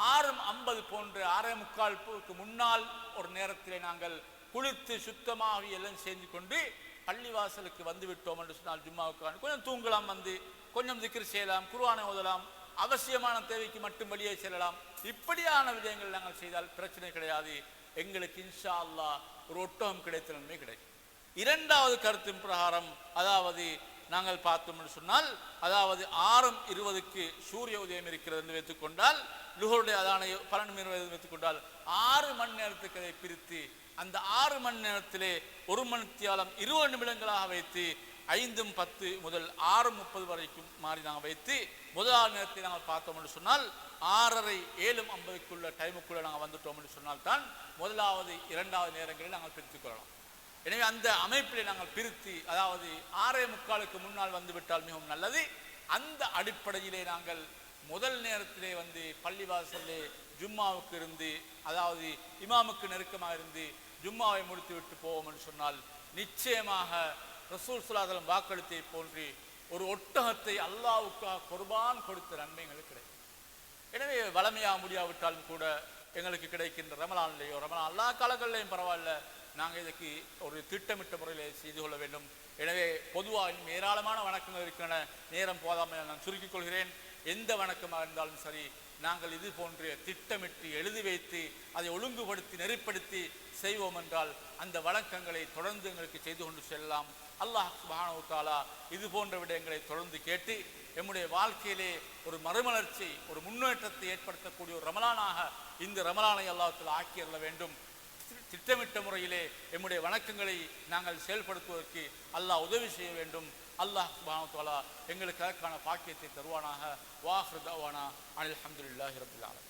6:50 போன்று 6:45 முன்னால் ஒரு நேரத்திலே நாங்கள் குளித்து சுத்தமாக எல்லாம் செஞ்சு கொண்டு பள்ளிவாசலுக்கு வந்து விட்டோம் என்று சொன்னால் ஜும்மாவுக்கு கொஞ்சம் தூங்கலாம், வந்து கொஞ்சம் திக்ர் செய்யலாம், குர்ஆனை ஓதலாம், அவசியமான தேவைக்கு மட்டும் வெளியே செல்லலாம். இப்படியான விடயங்கள் நாங்கள் செய்தால் பிரச்சனை கிடையாது. எங்களுக்கு இன்ஷா அல்லாஹ் ஒரு ஒட்டகம் கிடைத்த நன்மை கிடைக்கும். இரண்டாவது கருத்தின் பிரகாரம் அதாவது நாங்கள் பார்த்தோம் என்று சொன்னால் அதாவது 6:20 சூரிய உதயம் இருக்கிறது என்று வைத்துக்கொண்டால் லுஹருடைய அதானை 12 வைத்துக்கொண்டால் 6 மணி நேரத்துக்கு அதை பிரித்து அந்த 6 மணி நேரத்திலே 1 மணித்தியாலம் 20 நிமிடங்களாக வைத்து 5:10 முதல் 6:30 வரைக்கும் மாறி நாங்கள் வைத்து முதலாவது நேரத்தை நாங்கள் பார்த்தோம் என்று சொன்னால் 6:30 7:50 டைமுக்குள்ள நாங்கள் வந்துட்டோம் என்று சொன்னால் தான் முதலாவது இரண்டாவது நேரங்களில் நாங்கள் பிரித்துக் கொள்ளலாம். எனவே அந்த அமைப்பிலே நாங்கள் பிரித்து அதாவது 6:45 முன்னால் வந்துவிட்டால் மிகவும் நல்லது. அந்த அடிப்படையிலே நாங்கள் முதல் நேரத்திலே வந்து பள்ளிவாசலே ஜும்மாவுக்கு இருந்து அதாவது இமாமுக்கு நெருக்கமாக இருந்து ஜும்மாவை முடித்து விட்டு போவோம் என்று சொன்னால் நிச்சயமாக ரசூல் ஸல்லல்லாஹு அலைஹி வஸல்லம் வாக்களித்ததை போன்று ஒரு ஒட்டகத்தை அல்லாஹ்வுக்காக குர்பான் கொடுத்த நன்மைகள் கிடைக்கும். எனவே வளமையாக முடியாவிட்டாலும் கூட எங்களுக்கு கிடைக்கின்ற ரமலான்லேயோ ரமலான் எல்லா காலங்கள்லையும் பரவாயில்ல, நாங்கள் இதுக்கு ஒரு திட்டமிட்ட முறையில் செய்து கொள்ள வேண்டும். எனவே பொதுவாக ஏராளமான வணக்கங்கள் இருக்கின்றன, நேரம் போதாமல் நான் சுருக்கிக் கொள்கிறேன். எந்த வணக்கமாக இருந்தாலும் சரி நாங்கள் இது போன்று திட்டமிட்டு எழுதி வைத்து அதை ஒழுங்குபடுத்தி நெறிப்படுத்தி செய்வோம் என்றால் அந்த வணக்கங்களை தொடர்ந்து எங்களுக்கு செய்து கொண்டு செல்லலாம். அல்லாஹ் சுப்ஹானஹு வ தஆலா இது போன்ற விடயங்களை தொடர்ந்து கேட்டு எம்முடைய வாழ்க்கையிலே ஒரு மறுமலர்ச்சி ஒரு முன்னேற்றத்தை ஏற்படுத்தக்கூடிய ஒரு ரமலானாக இந்த ரமலானை அல்லாஹ் தஆலா ஆக்கியருள வேண்டும். திட்டமிட்ட முறையிலே எம்முடைய வணக்கங்களை நாங்கள் செயல்படுத்துவதற்கு அல்லாஹ் உதவி செய்ய வேண்டும். அல்லாஹ் சுப்ஹானஹு வ தஆலா எங்களுக்கு அதற்கான பாக்கியத்தை தருவானாக. வாஹிரு தஅவானா அனில் ஹம்துலில்லாஹி ரப்பில் ஆலமீன்.